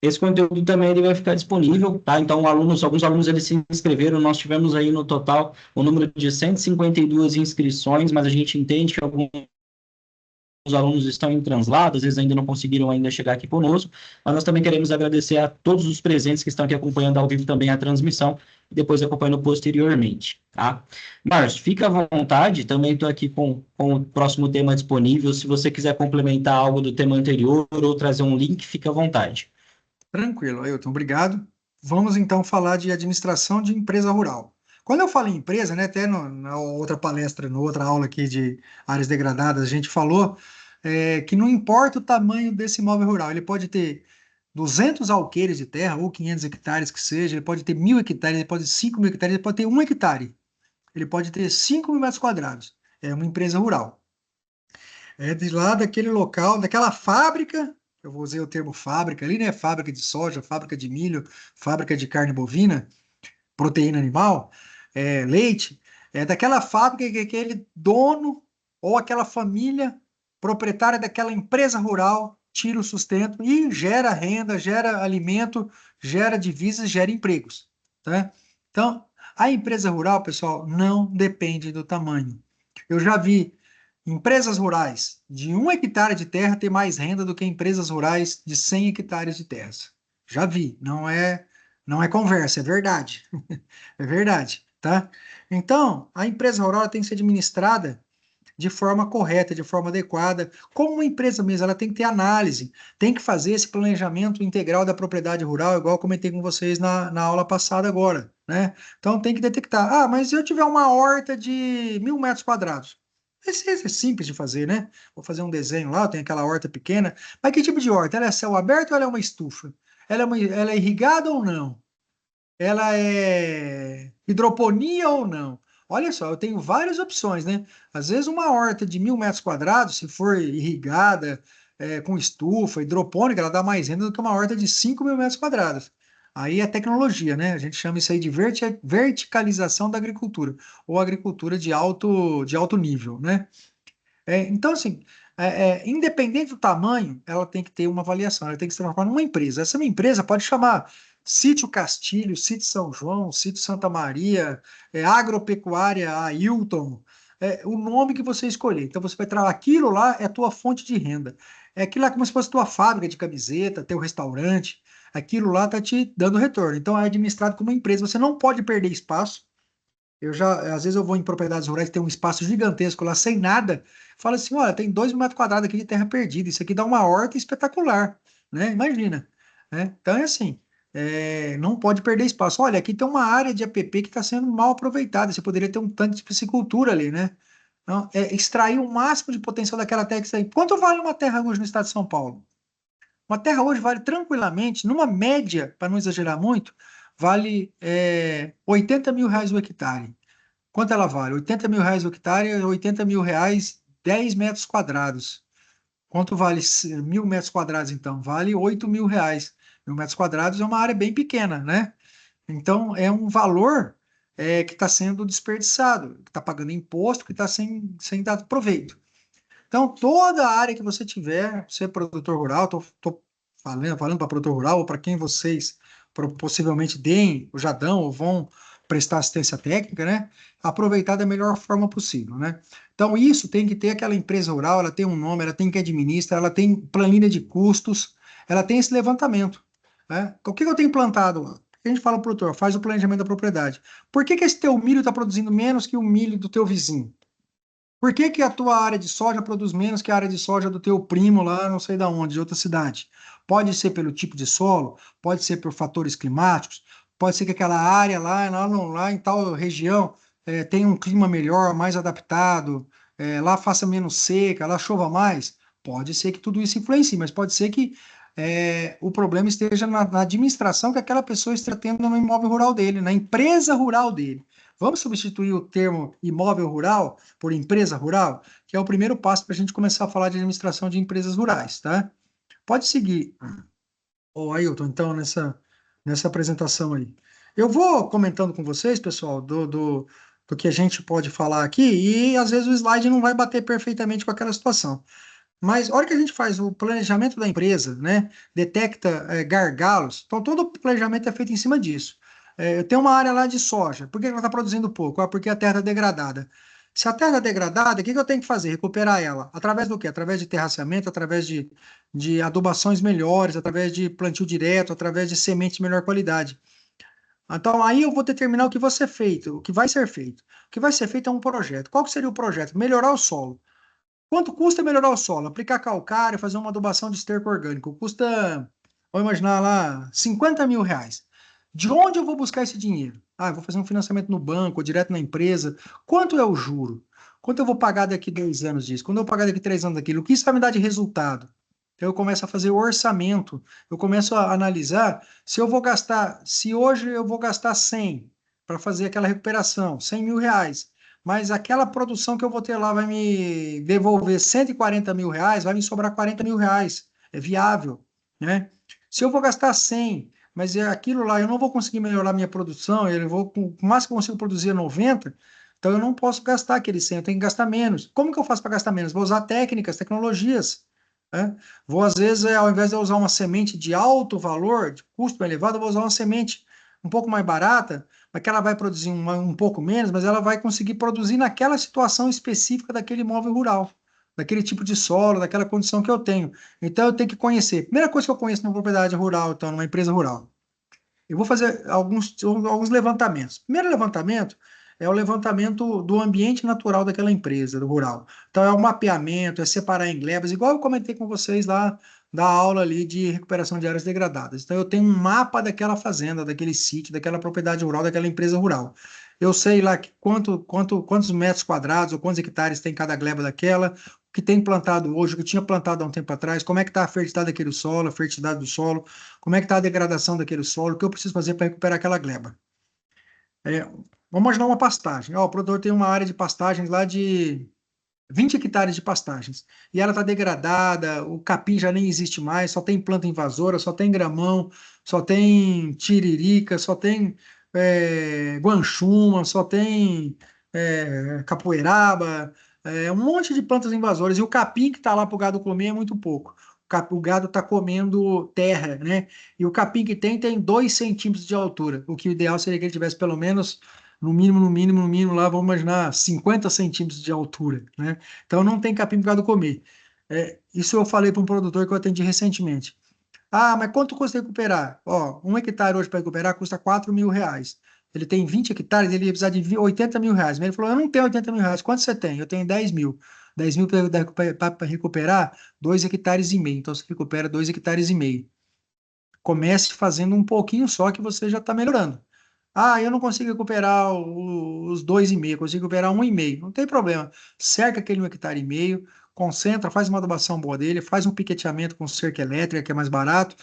esse conteúdo também ele vai ficar disponível, tá? Então, alunos, alguns alunos eles se inscreveram, nós tivemos aí no total o número de 152 inscrições, mas a gente entende que alguns alunos estão em translado, às vezes ainda não conseguiram ainda chegar aqui conosco, mas nós também queremos agradecer a todos os presentes que estão aqui acompanhando ao vivo também a transmissão e depois acompanhando posteriormente, tá? Márcio, fica à vontade, também estou aqui com o próximo tema disponível, se você quiser complementar algo do tema anterior ou trazer um link, fica à vontade. Tranquilo, Ailton, obrigado. Vamos então falar de administração de empresa rural. Quando eu falo em empresa, né, até na outra palestra, na outra aula aqui de áreas degradadas, a gente falou que não importa o tamanho desse imóvel rural, ele pode ter 200 alqueires de terra ou 500 hectares que seja, ele pode ter 1.000 hectares, ele pode ter 5.000 hectares, ele pode ter 1 hectare, ele pode ter 5.000 metros quadrados. É uma empresa rural. É de lá daquele local, daquela fábrica, eu vou usar o termo fábrica ali, né? Fábrica de soja, fábrica de milho, fábrica de carne bovina, proteína animal, leite, é daquela fábrica que aquele dono ou aquela família proprietária daquela empresa rural tira o sustento e gera renda, gera alimento, gera divisas, gera empregos, tá? Então, a empresa rural, pessoal, não depende do tamanho. Eu já vi empresas rurais de 1 hectare de terra ter mais renda do que empresas rurais de 100 hectares de terras. Já vi, não é conversa, é verdade. É verdade, tá? Então, a empresa rural tem que ser administrada de forma correta, de forma adequada. Como uma empresa mesmo, ela tem que ter análise, tem que fazer esse planejamento integral da propriedade rural, igual eu comentei com vocês na aula passada agora, né? Então, tem que detectar, mas se eu tiver uma horta de 1.000 metros quadrados, esse é simples de fazer, né? Vou fazer um desenho lá, tem aquela horta pequena, mas que tipo de horta? Ela é céu aberto ou ela é uma estufa? Ela é irrigada ou não? Ela é hidroponia ou não? Olha só, eu tenho várias opções, né? Às vezes uma horta de 1.000 metros quadrados, se for irrigada, com estufa, hidropônica, ela dá mais renda do que uma horta de 5.000 metros quadrados. Aí é tecnologia, né? A gente chama isso aí de verticalização da agricultura, ou agricultura de alto nível, né? Então, assim, independente do tamanho, ela tem que ter uma avaliação, ela tem que se transformar numa empresa. Essa é uma empresa pode chamar Sítio Castilho, Sítio São João, Sítio Santa Maria, Agropecuária Ailton, o nome que você escolher. Então, você vai trabalhar, aquilo lá é a tua fonte de renda. É aquilo lá como se fosse tua fábrica de camiseta, teu restaurante, aquilo lá está te dando retorno. Então, é administrado como uma empresa. Você não pode perder espaço. Às vezes eu vou em propriedades rurais que tem um espaço gigantesco lá sem nada. Falo assim, olha, tem 2.000 metros quadrados aqui de terra perdida. Isso aqui dá uma horta espetacular, né? Imagina, né? Então é assim, não pode perder espaço. Olha, aqui tem uma área de APP que está sendo mal aproveitada. Você poderia ter um tanque de piscicultura ali, né? Então, extrair o máximo de potencial daquela terra que está. Quanto vale uma terra hoje no estado de São Paulo? Uma terra hoje vale tranquilamente, numa média, para não exagerar muito, vale 80 mil reais o hectare. Quanto ela vale? 80 mil reais o hectare, 80 mil reais, 10 metros quadrados. Quanto vale 1.000 metros quadrados, então? Vale R$ 8.000. 1.000 metros quadrados é uma área bem pequena, né? Então, é um valor que está sendo desperdiçado, que está pagando imposto, que está sem dar proveito. Então, toda a área que você tiver, você é produtor rural, estou falando para produtor rural, ou para quem vocês possivelmente deem, ou já dão, ou vão prestar assistência técnica, né? Aproveitar da melhor forma possível, né? Então, isso tem que ter aquela empresa rural, ela tem um nome, ela tem que administrar, ela tem planilha de custos, ela tem esse levantamento, né? O que eu tenho plantado? A gente fala, produtor, faz o planejamento da propriedade. Por que esse teu milho está produzindo menos que o milho do teu vizinho? Por que que a tua área de soja produz menos que a área de soja do teu primo lá, não sei da onde, de outra cidade? Pode ser pelo tipo de solo, pode ser por fatores climáticos, pode ser que aquela área lá em tal região tenha um clima melhor, mais adaptado, lá faça menos seca, lá chova mais. Pode ser que tudo isso influencie, mas pode ser que o problema esteja na administração que aquela pessoa esteja tendo no imóvel rural dele, na empresa rural dele. Vamos substituir o termo imóvel rural por empresa rural, que é o primeiro passo para a gente começar a falar de administração de empresas rurais, tá? Pode seguir, ô Ailton, então, nessa apresentação aí. Eu vou comentando com vocês, pessoal, do que a gente pode falar aqui, e às vezes o slide não vai bater perfeitamente com aquela situação. Mas a hora que a gente faz o planejamento da empresa, né, detecta gargalos, então todo o planejamento é feito em cima disso. Eu tenho uma área lá de soja, por que ela está produzindo pouco? Ah, porque a terra está degradada. Se a terra está degradada, o que eu tenho que fazer? Recuperar ela. Através do quê? Através de terraceamento, através de adubações melhores, através de plantio direto, através de sementes de melhor qualidade. Então, aí eu vou determinar o que vai ser feito, o que vai ser feito. O que vai ser feito é um projeto. Qual que seria o projeto? Melhorar o solo. Quanto custa melhorar o solo? Aplicar calcário, fazer uma adubação de esterco orgânico. Custa, vamos imaginar lá, R$ 50.000. De onde eu vou buscar esse dinheiro? Ah, eu vou fazer um financiamento no banco, ou direto na empresa. Quanto é o juro? Quanto eu vou pagar daqui 2 anos disso? Quando eu vou pagar daqui 3 anos daquilo? O que isso vai me dar de resultado? Então eu começo a fazer o orçamento. Eu começo a analisar se eu vou gastar, se hoje eu vou gastar 100 para fazer aquela recuperação, R$ 100.000, mas aquela produção que eu vou ter lá vai me devolver R$ 140.000, vai me sobrar R$ 40.000. É viável, né? Se eu vou gastar 100, mas é aquilo lá, eu não vou conseguir melhorar minha produção, eu vou, com o máximo que eu consigo produzir é 90, então eu não posso gastar aquele 100, eu tenho que gastar menos. Como que eu faço para gastar menos? Vou usar técnicas, tecnologias, né? Vou, às vezes, ao invés de eu usar uma semente de alto valor, de custo elevado, eu vou usar uma semente um pouco mais barata, mas que ela vai produzir um pouco menos, mas ela vai conseguir produzir naquela situação específica daquele imóvel rural, daquele tipo de solo, daquela condição que eu tenho. Então eu tenho que conhecer. Primeira coisa que eu conheço numa propriedade rural, então, numa empresa rural. Eu vou fazer alguns levantamentos. Primeiro levantamento é o levantamento do ambiente natural daquela empresa, do rural. Então, é o mapeamento, é separar em glebas, igual eu comentei com vocês lá da aula ali de recuperação de áreas degradadas. Então, eu tenho um mapa daquela fazenda, daquele sítio, daquela propriedade rural, daquela empresa rural. Eu sei lá quantos metros quadrados ou quantos hectares tem cada gleba daquela, o que tem plantado hoje, o que tinha plantado há um tempo atrás, como é que está a fertilidade daquele solo, a fertilidade do solo, como é que está a degradação daquele solo, o que eu preciso fazer para recuperar aquela gleba. Vamos imaginar uma pastagem. Ó, o produtor tem uma área de pastagens lá de 20 hectares de pastagens. E ela está degradada, o capim já nem existe mais, só tem planta invasora, só tem gramão, só tem tiririca, só tem guanchuma, só tem capoeiraba, um monte de plantas invasoras. E o capim que está lá para o gado comer é muito pouco. O gado está comendo terra, né? E o capim que tem 2 centímetros de altura. O que o ideal seria que ele tivesse pelo menos, no mínimo, lá, vamos imaginar, 50 centímetros de altura, né? Então não tem capim para o gado comer. Isso eu falei para um produtor que eu atendi recentemente. Ah, mas quanto custa recuperar? Ó, 1 hectare hoje para recuperar custa R$ 4.000. Ele tem 20 hectares, ele ia precisar de R$ 80.000. Mas ele falou: eu não tenho R$ 80.000. Quanto você tem? Eu tenho 10.000. 10.000 para recuperar 2,5 hectares. Então você recupera 2,5 hectares. Comece fazendo um pouquinho só que você já está melhorando. Ah, eu não consigo recuperar os 2,5, consigo recuperar 1,5. Não tem problema. Cerca aquele 1,5 hectare, concentra, faz uma adubação boa dele, faz um piqueteamento com cerca elétrica, que é mais barato,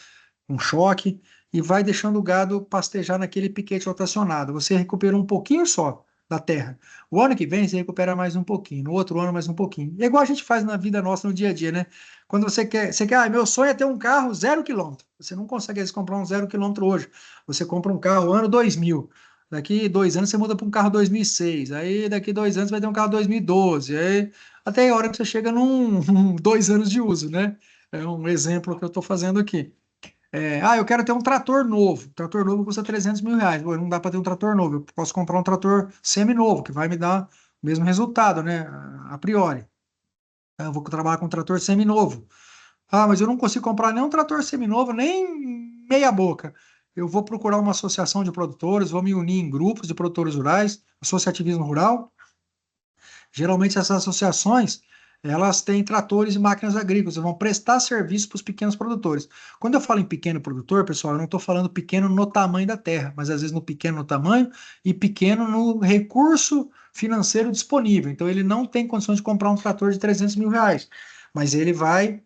um choque, e vai deixando o gado pastejar naquele piquete rotacionado. Você recupera um pouquinho só. da terra. O ano que vem você recupera mais um pouquinho, no outro ano mais um pouquinho. É igual a gente faz na vida nossa, no dia a dia, né? Quando meu sonho é ter um carro 0 km. Você não consegue às vezes, comprar um 0 km hoje. Você compra um carro ano 2000. Daqui 2 anos você muda para um carro 2006. Aí daqui 2 anos vai ter um carro 2012. Aí até a hora que você chega num 2 anos de uso, né? É um exemplo que eu estou fazendo aqui. Eu quero ter um trator novo. O trator novo custa R$ 300.000. Pô, não dá para ter um trator novo. Eu posso comprar um trator semi-novo, que vai me dar o mesmo resultado, né? A priori. Eu vou trabalhar com um trator semi-novo. Ah, mas eu não consigo comprar nem um trator semi-novo, nem meia boca. Eu vou procurar uma associação de produtores, vou me unir em grupos de produtores rurais, associativismo rural. Geralmente essas associações, elas têm tratores e máquinas agrícolas, vão prestar serviço para os pequenos produtores. Quando eu falo em pequeno produtor, pessoal, eu não estou falando pequeno no tamanho da terra, mas às vezes no pequeno no tamanho e pequeno no recurso financeiro disponível. Então ele não tem condições de comprar um trator de R$ 300.000, mas ele vai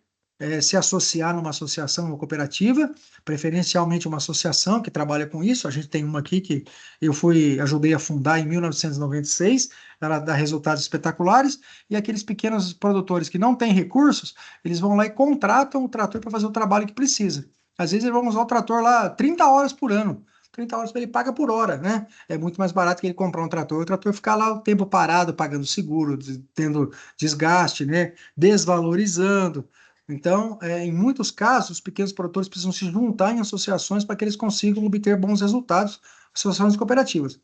se associar numa associação, uma cooperativa, preferencialmente uma associação que trabalha com isso. A gente tem uma aqui que ajudei a fundar em 1996, ela dá resultados espetaculares, e aqueles pequenos produtores que não têm recursos, eles vão lá e contratam o trator para fazer o trabalho que precisa. Às vezes eles vão usar o trator lá 30 horas por ano. 30 horas ele paga por hora, né? É muito mais barato que ele comprar um trator, o trator ficar lá o tempo parado, pagando seguro, tendo desgaste, né? Desvalorizando. Então, em muitos casos, os pequenos produtores precisam se juntar em associações para que eles consigam obter bons resultados, associações cooperativas.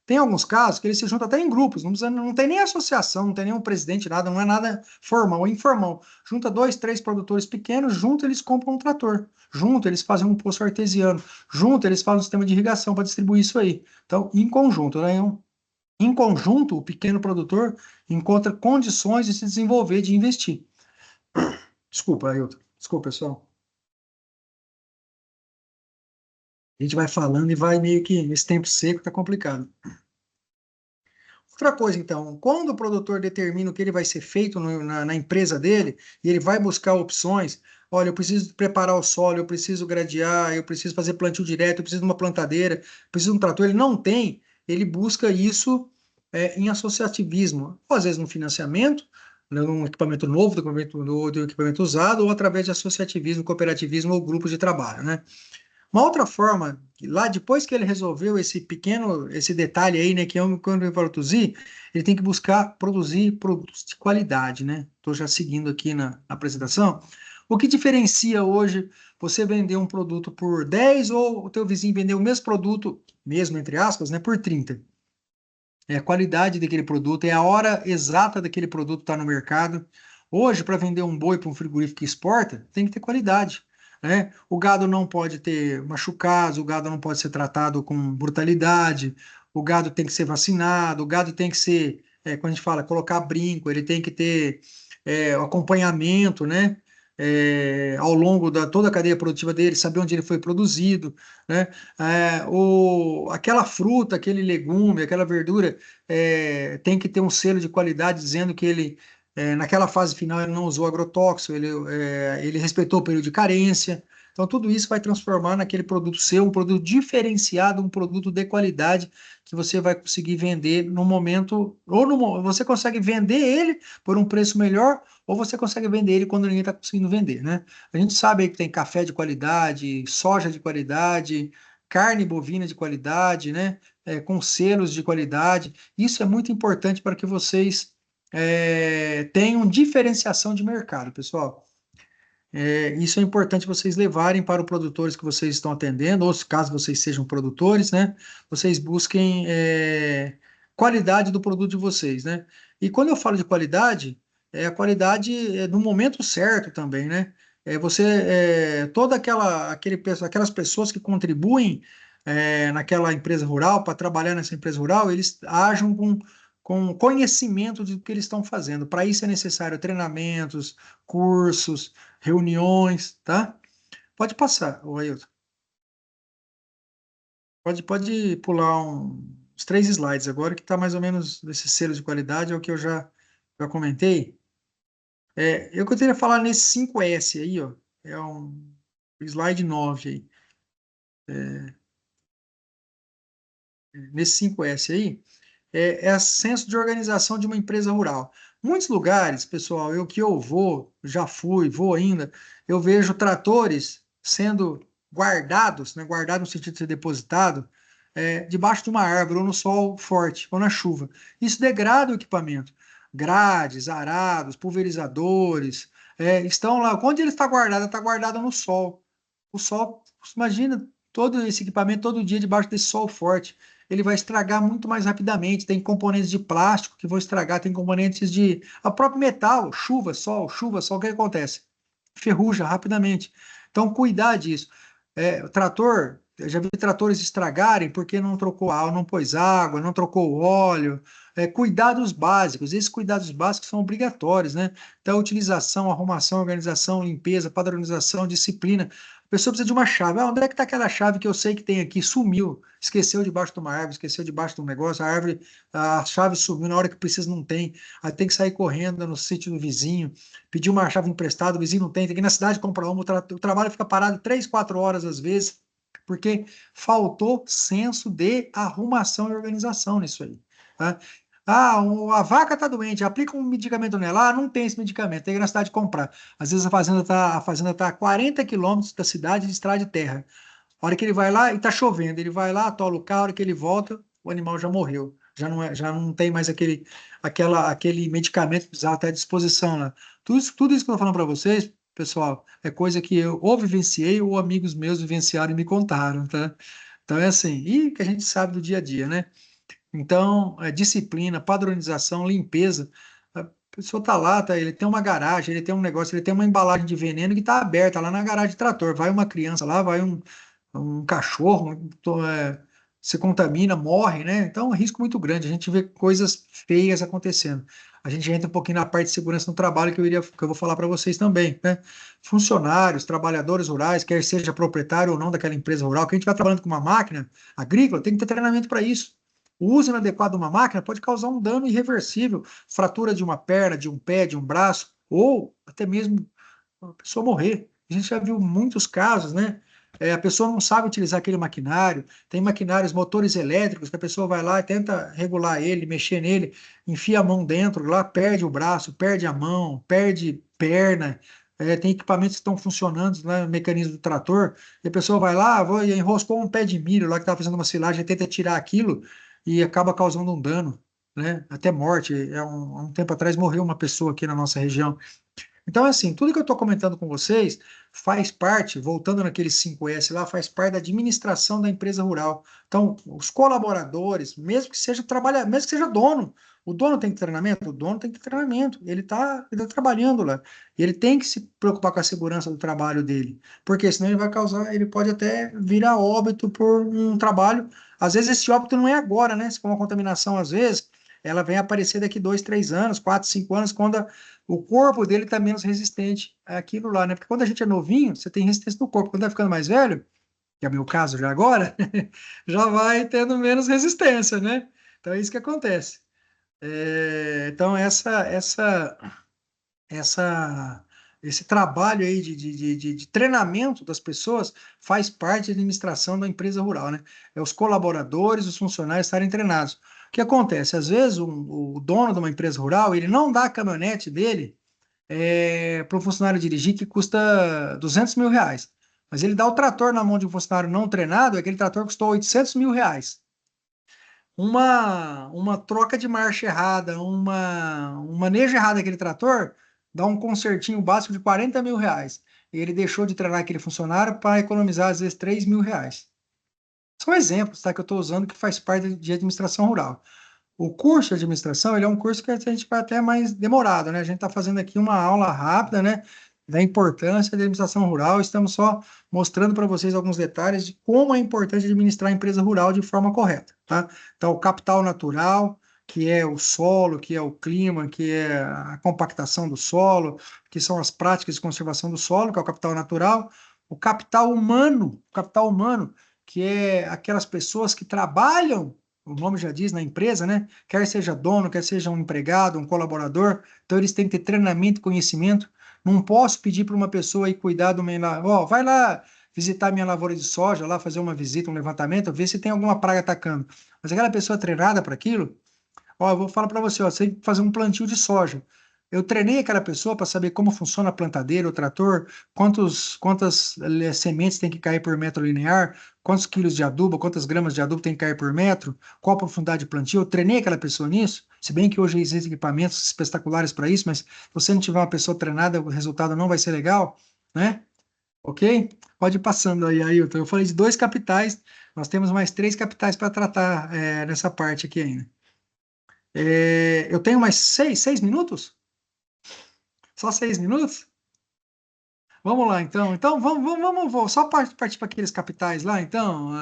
Tem alguns casos que eles se juntam até em grupos, não tem nem associação, não tem nenhum presidente, nada, não é nada formal, é informal. Junta 2, 3 produtores pequenos, junto eles compram um trator, junto eles fazem um poço artesiano, junto eles fazem um sistema de irrigação para distribuir isso aí. Então, em conjunto, né? Em conjunto, o pequeno produtor encontra condições de se desenvolver, de investir. Desculpa, Ailton. Desculpa, pessoal. A gente vai falando e vai meio que nesse tempo seco, tá complicado. Outra coisa, então, quando o produtor determina o que ele vai ser feito na empresa dele, e ele vai buscar opções, olha, eu preciso preparar o solo, eu preciso gradear, eu preciso fazer plantio direto, eu preciso de uma plantadeira, eu preciso de um trator, ele não tem, ele busca isso em associativismo, ou às vezes no financiamento, né, num equipamento novo, do equipamento usado, ou através de associativismo, cooperativismo ou grupos de trabalho, né? Uma outra forma, lá depois que ele resolveu esse detalhe aí, né, que é quando ele vai produzir, ele tem que buscar produzir produtos de qualidade, né? Estou já seguindo aqui na apresentação. O que diferencia hoje você vender um produto por 10 ou o teu vizinho vender o mesmo produto, mesmo entre aspas, né, por 30? É a qualidade daquele produto, é a hora exata daquele produto estar no mercado. Hoje, para vender um boi para um frigorífico que exporta, tem que ter qualidade, né? O gado não pode ter machucados, o gado não pode ser tratado com brutalidade, o gado tem que ser vacinado, o gado tem que ser, quando a gente fala, colocar brinco, ele tem que ter acompanhamento, né? Ao longo da toda a cadeia produtiva dele, saber onde ele foi produzido, né? Aquela fruta, aquele legume, aquela verdura tem que ter um selo de qualidade dizendo que ele, naquela fase final, ele não usou agrotóxico, ele respeitou o período de carência. Então, tudo isso vai transformar naquele produto seu, um produto diferenciado, um produto de qualidade que você vai conseguir vender no momento, você consegue vender ele por um preço melhor, ou você consegue vender ele quando ninguém está conseguindo vender, né? A gente sabe aí que tem café de qualidade, soja de qualidade, carne bovina de qualidade, né? Com selos de qualidade. Isso é muito importante para que vocês tenham diferenciação de mercado, pessoal. Isso é importante vocês levarem para os produtores que vocês estão atendendo, ou se caso vocês sejam produtores, né? Vocês busquem qualidade do produto de vocês, né? E quando eu falo de qualidade, a qualidade no momento certo também, né? Toda aquelas pessoas que contribuem naquela empresa rural, para trabalhar nessa empresa rural, eles ajam com conhecimento do que eles estão fazendo. Para isso é necessário treinamentos, cursos, reuniões, tá? Pode passar, o Ailton. Pode pular uns 3 slides agora, que está mais ou menos desse selo de qualidade, é o que eu já comentei. Eu que eu teria falar nesse 5S aí, ó, é um slide 9 aí. Nesse 5S aí, é senso de organização de uma empresa rural. Muitos lugares, pessoal, eu vou, já fui, vou ainda, eu vejo tratores sendo guardados, né, guardado no sentido de ser depositado, debaixo de uma árvore, ou no sol forte, ou na chuva. Isso degrada o equipamento. Grades, arados, pulverizadores, estão lá. Onde ele está guardado? Está guardado no sol. O sol, imagina todo esse equipamento todo dia debaixo desse sol forte. Ele vai estragar muito mais rapidamente. Tem componentes de plástico que vão estragar, tem componentes de. A próprio metal, chuva, sol, o que acontece? Ferruja rapidamente. Então, cuidar disso. O trator, eu já vi tratores estragarem porque não trocou água, não pôs água, não trocou o óleo. Cuidados básicos, esses cuidados básicos são obrigatórios, né? Então, utilização, arrumação, organização, limpeza, padronização, disciplina. A pessoa precisa de uma chave. Onde é que está aquela chave que eu sei que tem aqui? Sumiu. Esqueceu debaixo de uma árvore, esqueceu debaixo de um negócio, a árvore, a chave sumiu, na hora que precisa não tem. Aí tem que sair correndo no sítio do vizinho, pedir uma chave emprestada, o vizinho não tem que ir na cidade comprar uma, o trabalho fica parado 3, 4 horas às vezes, porque faltou senso de arrumação e organização nisso aí. Tá? A vaca está doente, aplica um medicamento nela. Não tem esse medicamento, tem que ir na cidade comprar. Às vezes a fazenda tá a 40 quilômetros da cidade de estrada de terra. A hora que ele vai lá e está chovendo, ele vai lá, atola o carro, a hora que ele volta, o animal já morreu. Já não tem mais aquele medicamento que precisava estar à disposição lá. Tudo isso que eu estou falando para vocês, pessoal, é coisa que eu ou vivenciei ou amigos meus vivenciaram e me contaram, tá? Então é assim, e que a gente sabe do dia a dia, né? Então, disciplina, padronização, limpeza. A pessoa está lá, ele tem uma garagem, ele tem um negócio, ele tem uma embalagem de veneno que está aberta lá na garagem de trator. Vai uma criança lá, vai um cachorro, se contamina, morre, né? Então, é um risco muito grande. A gente vê coisas feias acontecendo. A gente entra um pouquinho na parte de segurança no trabalho que eu vou falar para vocês também, né? Funcionários, trabalhadores rurais, quer seja proprietário ou não daquela empresa rural, que a gente vai trabalhando com uma máquina agrícola, tem que ter treinamento para isso. O uso inadequado de uma máquina pode causar um dano irreversível, fratura de uma perna, de um pé, de um braço, ou até mesmo a pessoa morrer. A gente já viu muitos casos, né? A pessoa não sabe utilizar aquele maquinário, tem maquinários, motores elétricos, que a pessoa vai lá e tenta regular ele, mexer nele, enfia a mão dentro, lá perde o braço, perde a mão, perde perna, tem equipamentos que estão funcionando lá no mecanismo do trator, e a pessoa vai lá, e enroscou um pé de milho lá que estava fazendo uma silagem, tenta tirar aquilo e acaba causando um dano, né? Até morte. Há um tempo atrás morreu uma pessoa aqui na nossa região. Então, assim, tudo que eu estou comentando com vocês faz parte, voltando naqueles 5S lá, faz parte da administração da empresa rural. Então, os colaboradores, mesmo que seja dono, o dono tem que ter treinamento? O dono tem que ter treinamento. Ele tá trabalhando lá. E ele tem que se preocupar com a segurança do trabalho dele. Porque senão ele pode até virar óbito por um trabalho. Às vezes esse óbito não é agora, né? Se for uma contaminação, às vezes, ela vem aparecer daqui 2, 3 anos, 4, 5 anos, quando o corpo dele está menos resistente àquilo lá, né? Porque quando a gente é novinho, você tem resistência no corpo. Quando vai ficando mais velho, que é o meu caso já agora, já vai tendo menos resistência, né? Então é isso que acontece. Então essa, esse trabalho aí de treinamento das pessoas faz parte da administração da empresa rural, né? É os colaboradores, os funcionários estarem treinados. O que acontece? Às vezes o dono de uma empresa rural, ele não dá a caminhonete dele para um funcionário dirigir que custa R$ 200.000. Mas ele dá o trator na mão de um funcionário não treinado, aquele trator custou R$ 800.000. Uma troca de marcha errada, um manejo errado daquele trator, dá um consertinho básico de R$ 40.000. E ele deixou de treinar aquele funcionário para economizar, às vezes, R$ 3.000. São exemplos, tá, que eu estou usando que faz parte de administração rural. O curso de administração, ele é um curso que a gente vai até mais demorado, né? A gente está fazendo aqui uma aula rápida, né, da importância da administração rural. Estamos só mostrando para vocês alguns detalhes de como é importante administrar a empresa rural de forma correta, tá? Então, o capital natural, que é o solo, que é o clima, que é a compactação do solo, que são as práticas de conservação do solo, que é o capital natural. O capital humano, que é aquelas pessoas que trabalham, o nome já diz, na empresa, né? Quer seja dono, quer seja um empregado, um colaborador, então eles têm que ter treinamento e conhecimento. Não posso pedir para uma pessoa ir cuidar do meu, ó, vai lá visitar minha lavoura de soja, lá fazer uma visita, um levantamento, ver se tem alguma praga atacando. Mas aquela pessoa treinada para aquilo, Ó, eu vou falar para você, ó, você tem que fazer um plantio de soja. Eu treinei aquela pessoa para saber como funciona a plantadeira, o trator, quantas sementes tem que cair por metro linear, quantos quilos de adubo, quantas gramas de adubo tem que cair por metro, qual a profundidade de plantio. Eu treinei aquela pessoa nisso, se bem que hoje existem equipamentos espetaculares para isso, mas se você não tiver uma pessoa treinada, o resultado não vai ser legal, né? Ok? Pode ir passando aí, Ailton. Eu falei de 2 capitais, nós temos mais 3 capitais para tratar nessa parte aqui ainda. Eu tenho mais 6 minutos? Só 6 minutos? Vamos lá, então. Então, vamos só partir para aqueles capitais lá, então,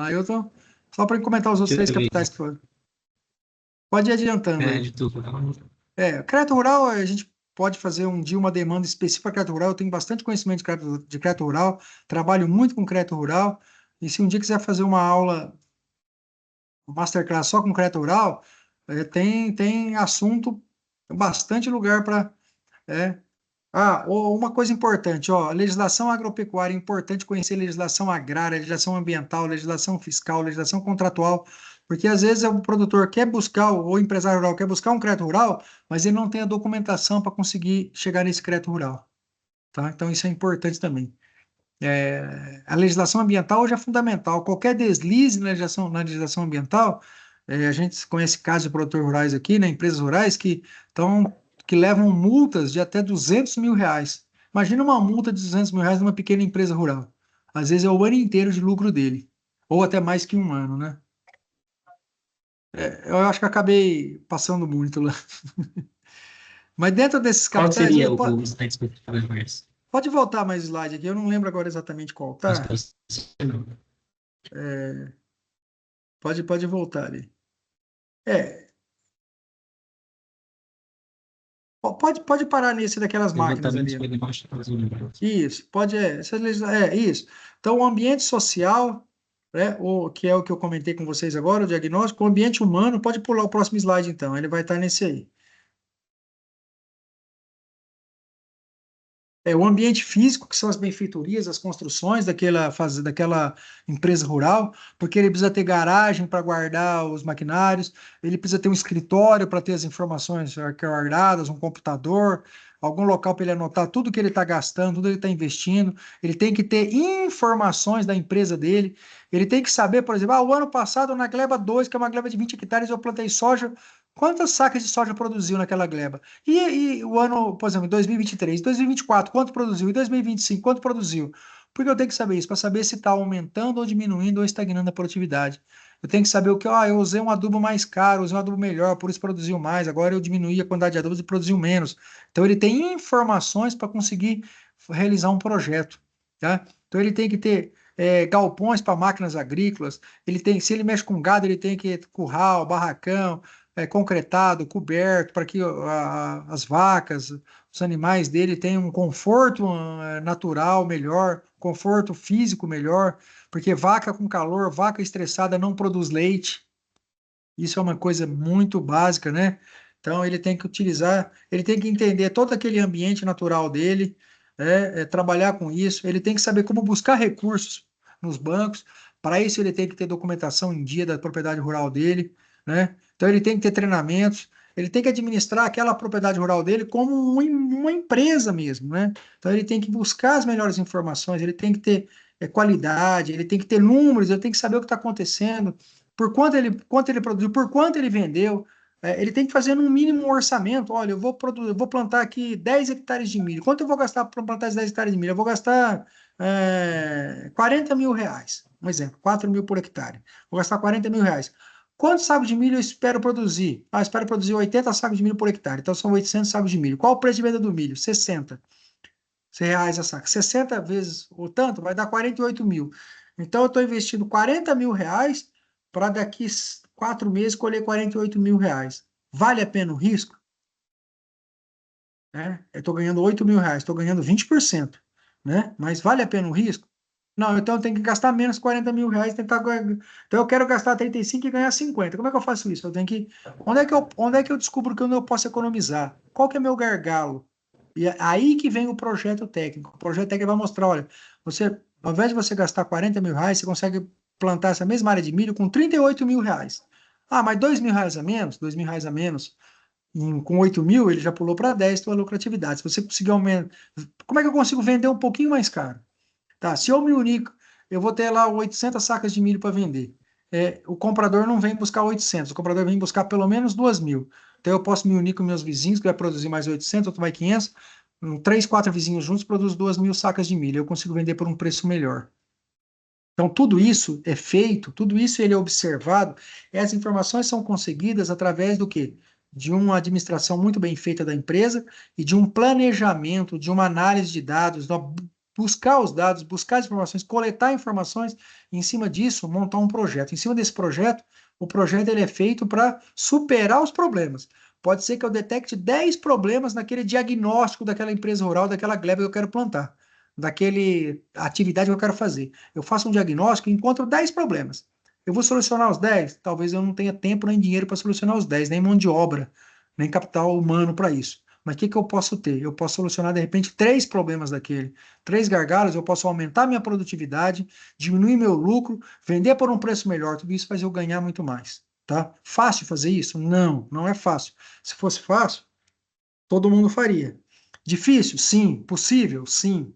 Ailton. Só para comentar os outros Deixa 3 eu ver. capitais que foram. Pode ir adiantando É, aí. de tudo. Crédito rural, a gente pode fazer um dia uma demanda específica para crédito rural. Eu tenho bastante conhecimento de crédito rural, trabalho muito com crédito rural. E se um dia quiser fazer uma aula, um masterclass só com crédito rural, tem assunto, bastante lugar para. Uma coisa importante, ó, legislação agropecuária, é importante conhecer legislação agrária, legislação ambiental, legislação fiscal, legislação contratual, porque às vezes o produtor quer buscar, ou o empresário rural quer buscar um crédito rural, mas ele não tem a documentação para conseguir chegar nesse crédito rural, tá? Então isso é importante também. A legislação ambiental hoje é fundamental. Qualquer deslize na legislação ambiental, a gente conhece casos de produtores rurais aqui, né, empresas rurais que levam multas de até R$ 200 mil. Imagina uma multa de R$ 200 mil numa pequena empresa rural. Às vezes é o ano inteiro de lucro dele, ou até mais que um ano, né? Eu acho que acabei passando muito lá. Mas dentro desses Qual que capitais, seria o slide específico mais? pode voltar mais slide aqui, eu não lembro agora exatamente qual, Mais tá? Pode voltar ali. É, pode parar nesse daquelas máquinas Levantamento ali, de ó. diagnóstico dos números. Isso, isso. Então, o ambiente social, né, que é o que eu comentei com vocês agora, o diagnóstico, o ambiente humano, pode pular o próximo slide, então, ele vai estar nesse aí. O ambiente físico, que são as benfeitorias, as construções daquela empresa rural, porque ele precisa ter garagem para guardar os maquinários, ele precisa ter um escritório para ter as informações guardadas, um computador, algum local para ele anotar tudo que ele está gastando, tudo que ele está investindo, ele tem que ter informações da empresa dele, ele tem que saber, por exemplo, o ano passado na gleba 2, que é uma gleba de 20 hectares, eu plantei soja, quantas sacas de soja produziu naquela gleba? E o ano, por exemplo, 2023, 2024, quanto produziu? E 2025, quanto produziu? Porque eu tenho que saber isso, para saber se está aumentando ou diminuindo ou estagnando a produtividade. Eu tenho que saber o que, eu usei um adubo mais caro, usei um adubo melhor, por isso produziu mais, agora eu diminuí a quantidade de adubos e produziu menos. Então ele tem informações para conseguir realizar um projeto, tá? Então ele tem que ter galpões para máquinas agrícolas, se ele mexe com gado, ele tem que ter curral, barracão, concretado, coberto, para que as vacas, os animais dele tenham um conforto natural melhor, conforto físico melhor, porque vaca com calor, vaca estressada não produz leite. Isso é uma coisa muito básica, né? Então ele tem que utilizar, ele tem que entender todo aquele ambiente natural dele, trabalhar com isso, ele tem que saber como buscar recursos nos bancos. Para isso ele tem que ter documentação em dia da propriedade rural dele, né? Então ele tem que ter treinamentos, ele tem que administrar aquela propriedade rural dele como uma empresa mesmo, né? Então ele tem que buscar as melhores informações, ele tem que ter qualidade, ele tem que ter números, ele tem que saber o que está acontecendo, quanto ele produziu, por quanto ele vendeu. Ele tem que fazer no mínimo um orçamento. Olha, eu vou plantar aqui 10 hectares de milho. Quanto eu vou gastar para plantar esses 10 hectares de milho? Eu vou gastar R$ 40 mil. Um exemplo, 4 mil por hectare. Vou gastar R$ 40 mil. Quantos sacos de milho eu espero produzir? Espero produzir 80 sacos de milho por hectare. Então são 800 sacos de milho. Qual o preço de venda do milho? 60 reais a saco. 60 vezes o tanto vai dar 48 mil. Então eu estou investindo R$ 40 mil para daqui 4 meses colher R$ 48 mil. Vale a pena o risco? Eu estou ganhando R$ 8 mil, estou ganhando 20%, né? Mas vale a pena o risco? Não, então eu tenho que gastar menos R$ 40 mil, então eu quero gastar 35 e ganhar 50. Como é que eu faço isso? Eu tenho que. Onde é que eu descubro que eu não posso economizar? Qual que é meu gargalo? E é aí que vem o projeto técnico. O projeto técnico vai mostrar, olha, ao invés de você gastar R$ 40 mil, você consegue plantar essa mesma área de milho com R$ 38 mil. Ah, mas R$ 2.000 a menos, R$ 2.000 a menos, com 8.000, ele já pulou para 10 tua lucratividade. Se você conseguir aumentar, como é que eu consigo vender um pouquinho mais caro? Tá, se eu me unir, eu vou ter lá 800 sacas de milho para vender. O comprador não vem buscar 800, o comprador vem buscar pelo menos 2.000. Então eu posso me unir com meus vizinhos, que vai produzir mais 800, outro vai 500. Três, quatro vizinhos juntos produzem 2.000 sacas de milho. Eu consigo vender por um preço melhor. Então, tudo isso é feito, tudo isso ele é observado, e as informações são conseguidas através do quê? De uma administração muito bem feita da empresa e de um planejamento, de uma análise de dados, buscar os dados, buscar as informações, coletar informações, e em cima disso, montar um projeto. Em cima desse projeto, o projeto ele é feito para superar os problemas. Pode ser que eu detecte 10 problemas naquele diagnóstico daquela empresa rural, daquela gleba que eu quero plantar, daquele atividade que eu quero fazer. Eu faço um diagnóstico e encontro 10 problemas. Eu vou solucionar os 10? Talvez eu não tenha tempo nem dinheiro para solucionar os 10, nem mão de obra, nem capital humano para isso. Mas o que eu posso ter? Eu posso solucionar, de repente, 3 problemas daquele. 3 gargalos, eu posso aumentar minha produtividade, diminuir meu lucro, vender por um preço melhor. Tudo isso faz eu ganhar muito mais. Tá? Fácil fazer isso? Não, não é fácil. Se fosse fácil, todo mundo faria. Difícil? Sim. Possível? Sim.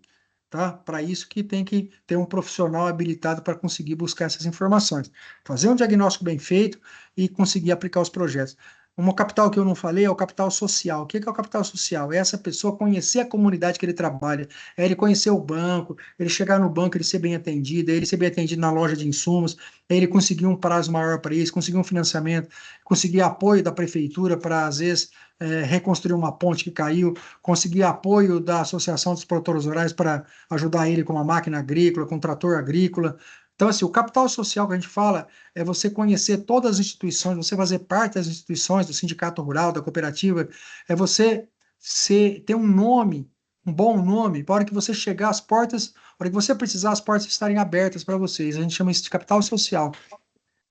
Tá? Para isso que tem que ter um profissional habilitado para conseguir buscar essas informações, fazer um diagnóstico bem feito e conseguir aplicar os projetos. Um capital que eu não falei é o capital social. O que é o capital social? É essa pessoa conhecer a comunidade que ele trabalha, é ele conhecer o banco, ele chegar no banco, ele ser bem atendido, é ele ser bem atendido na loja de insumos, é ele conseguir um prazo maior para isso, conseguir um financiamento, conseguir apoio da prefeitura para, às vezes, reconstruir uma ponte que caiu, conseguir apoio da Associação dos Produtores Rurais para ajudar ele com uma máquina agrícola, com um trator agrícola. Então, assim, o capital social que a gente fala é você conhecer todas as instituições, você fazer parte das instituições, do sindicato rural, da cooperativa, é você ter um nome, um bom nome, para a hora que você chegar às portas, a hora que você precisar, as portas estarem abertas para vocês. A gente chama isso de capital social.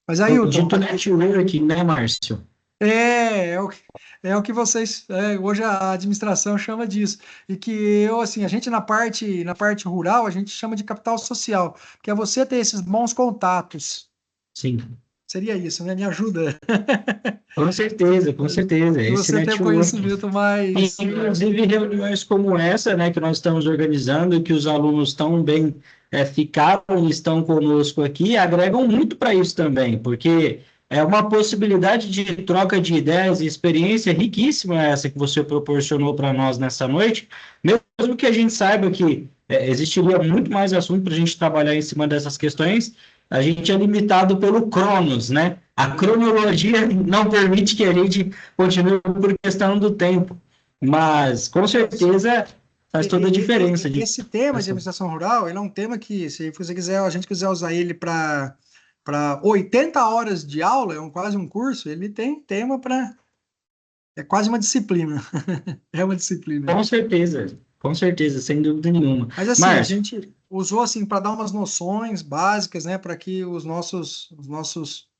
Mas, O Ailton, dito network, né, Márcio? é o que vocês, hoje a administração chama disso. E que eu, assim, a gente na parte rural, a gente chama de capital social, que é você ter esses bons contatos. Sim. Seria isso, né? Me ajuda. Com certeza, com certeza. E Esse você ter um network. conhecimento mais. Inclusive, reuniões como essa, né, que nós estamos organizando, que os alunos tão bem ficaram e estão conosco aqui, agregam muito para isso também, porque é uma possibilidade de troca de ideias e experiência riquíssima essa que você proporcionou para nós nessa noite, mesmo que a gente saiba que existiria muito mais assunto para a gente trabalhar em cima dessas questões, a gente é limitado pelo Cronos, né? A cronologia não permite que a gente continue por questão do tempo. Mas, com certeza, faz toda a diferença. Esse tema de administração rural, ele é um tema que, se você quiser, a gente quiser usar ele para 80 horas de aula, quase um curso, ele tem tema para. É quase uma disciplina. É uma disciplina. Com certeza, sem dúvida nenhuma. Mas assim, a Márcio, gente usou assim para dar umas noções básicas, né, para que os nossos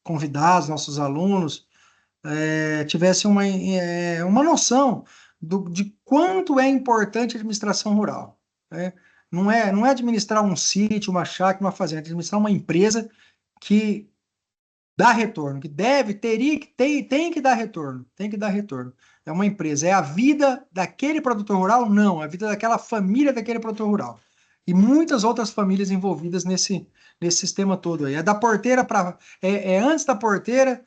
convidados, nossos alunos, tivessem uma noção de quanto é importante a administração rural, né? Não é administrar um sítio, uma chácara, uma fazenda, é administrar uma empresa que dá retorno, que tem que dar retorno, tem que dar retorno. É uma empresa, é a vida daquele produtor rural? Não, é a vida daquela família daquele produtor rural. E muitas outras famílias envolvidas nesse sistema todo aí. É da porteira para. É antes da porteira,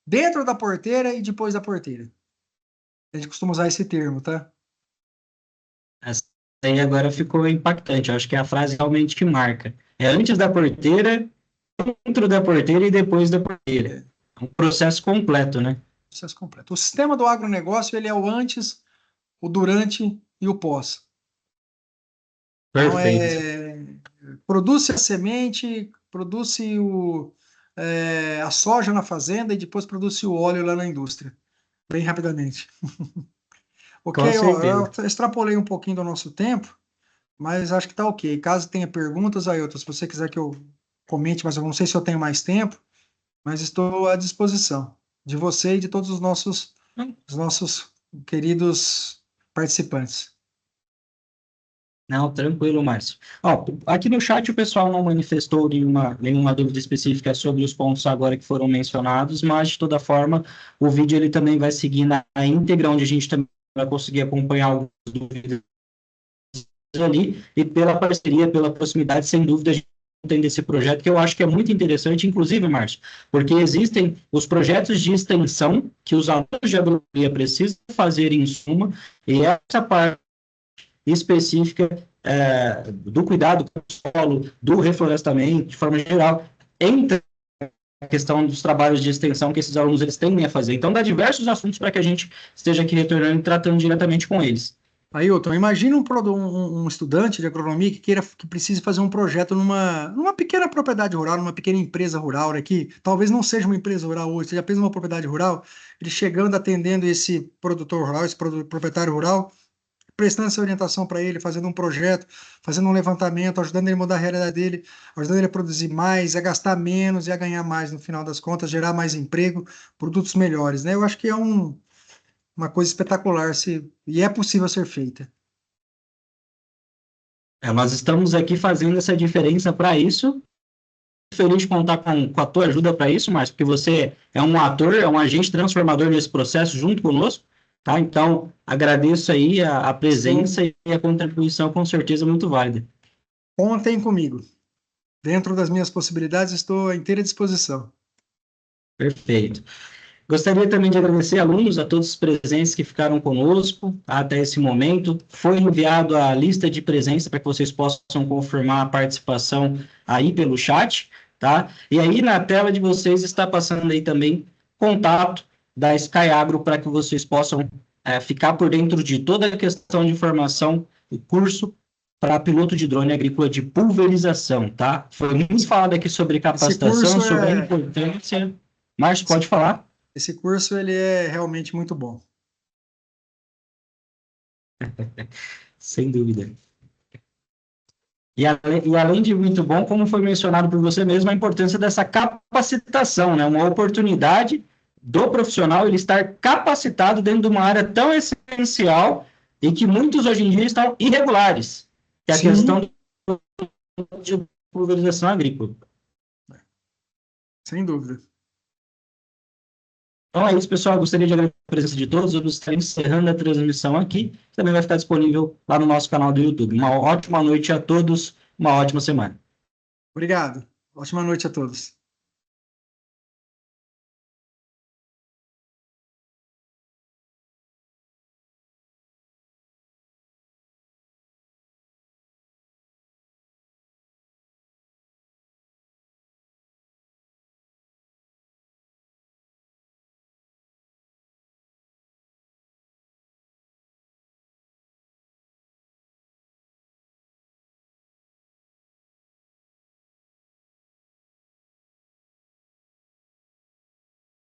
dentro da porteira e depois da porteira. A gente costuma usar esse termo, tá? essa aí agora ficou impactante. Eu acho que é a frase realmente que marca. É antes da porteira, dentro da porteira e depois da porteira. É, É um processo completo, né? processo completo. O sistema do agronegócio, ele é o antes, o durante e o pós. Então, Perfeito. produz a semente, produz a soja na fazenda e depois produz o óleo lá na indústria, bem rapidamente. Ok, Com ó, certeza. eu extrapolei um pouquinho do nosso tempo, mas acho que tá ok. Caso tenha perguntas, Ailton, se você quiser que eu comente, mas eu não sei se eu tenho mais tempo, mas estou à disposição de você e de todos os nossos queridos participantes. Não, tranquilo, Márcio. Ó, aqui no chat o pessoal não manifestou nenhuma dúvida específica sobre os pontos agora que foram mencionados, mas de toda forma o vídeo ele também vai seguir na íntegra, onde a gente também vai conseguir acompanhar algumas dúvidas ali, e pela parceria, pela proximidade, sem dúvida, a gente entende esse projeto, que eu acho que é muito interessante, inclusive, Márcio, porque existem os projetos de extensão que os alunos de agronomia precisam fazer em suma, e essa parte específica do cuidado com o solo, do reflorestamento, de forma geral, entra a questão dos trabalhos de extensão que esses alunos eles tendem a fazer. Então, dá diversos assuntos para que a gente esteja aqui retornando e tratando diretamente com eles. Ailton, imagina um estudante de agronomia que precise fazer um projeto numa pequena propriedade rural, numa pequena empresa rural, né, que talvez não seja uma empresa rural hoje, seja apenas uma propriedade rural, ele chegando, atendendo esse produtor rural, esse proprietário rural, prestando essa orientação para ele, fazendo um projeto, fazendo um levantamento, ajudando ele a mudar a realidade dele, ajudando ele a produzir mais, a gastar menos e a ganhar mais no final das contas, gerar mais emprego, produtos melhores, né? Eu acho que é uma coisa espetacular e é possível ser feita. Nós estamos aqui fazendo essa diferença para isso. Feliz de contar com a tua ajuda para isso, mas porque você é um ator, é um agente transformador nesse processo junto conosco, tá? Então, agradeço aí a presença Sim, e a contribuição, com certeza, muito válida. contem comigo. Dentro das minhas possibilidades, estou à inteira disposição. Perfeito. Gostaria também de agradecer alunos, a todos os presentes que ficaram conosco até esse momento. Foi enviado a lista de presença para que vocês possam confirmar a participação aí pelo chat, tá? E aí na tela de vocês está passando aí também contato da Sky Agro para que vocês possam ficar por dentro de toda a questão de informação do curso para piloto de drone agrícola de pulverização, tá? Foi muito falado aqui sobre Esse capacitação, curso sobre a é, importância. Márcio, esse, pode falar? esse curso ele é realmente muito bom. Sem dúvida. E além de muito bom, como foi mencionado por você mesmo, a importância dessa capacitação, né? Uma oportunidade do profissional ele estar capacitado dentro de uma área tão essencial e que muitos hoje em dia estão irregulares, que é a questão Sim, de pulverização agrícola. sem dúvida. Então é isso, pessoal. Eu gostaria de agradecer a presença de todos. Eu estarei encerrando a transmissão aqui. Também vai ficar disponível lá no nosso canal do YouTube. Uma ótima noite a todos, uma ótima semana. Obrigado. Ótima noite a todos.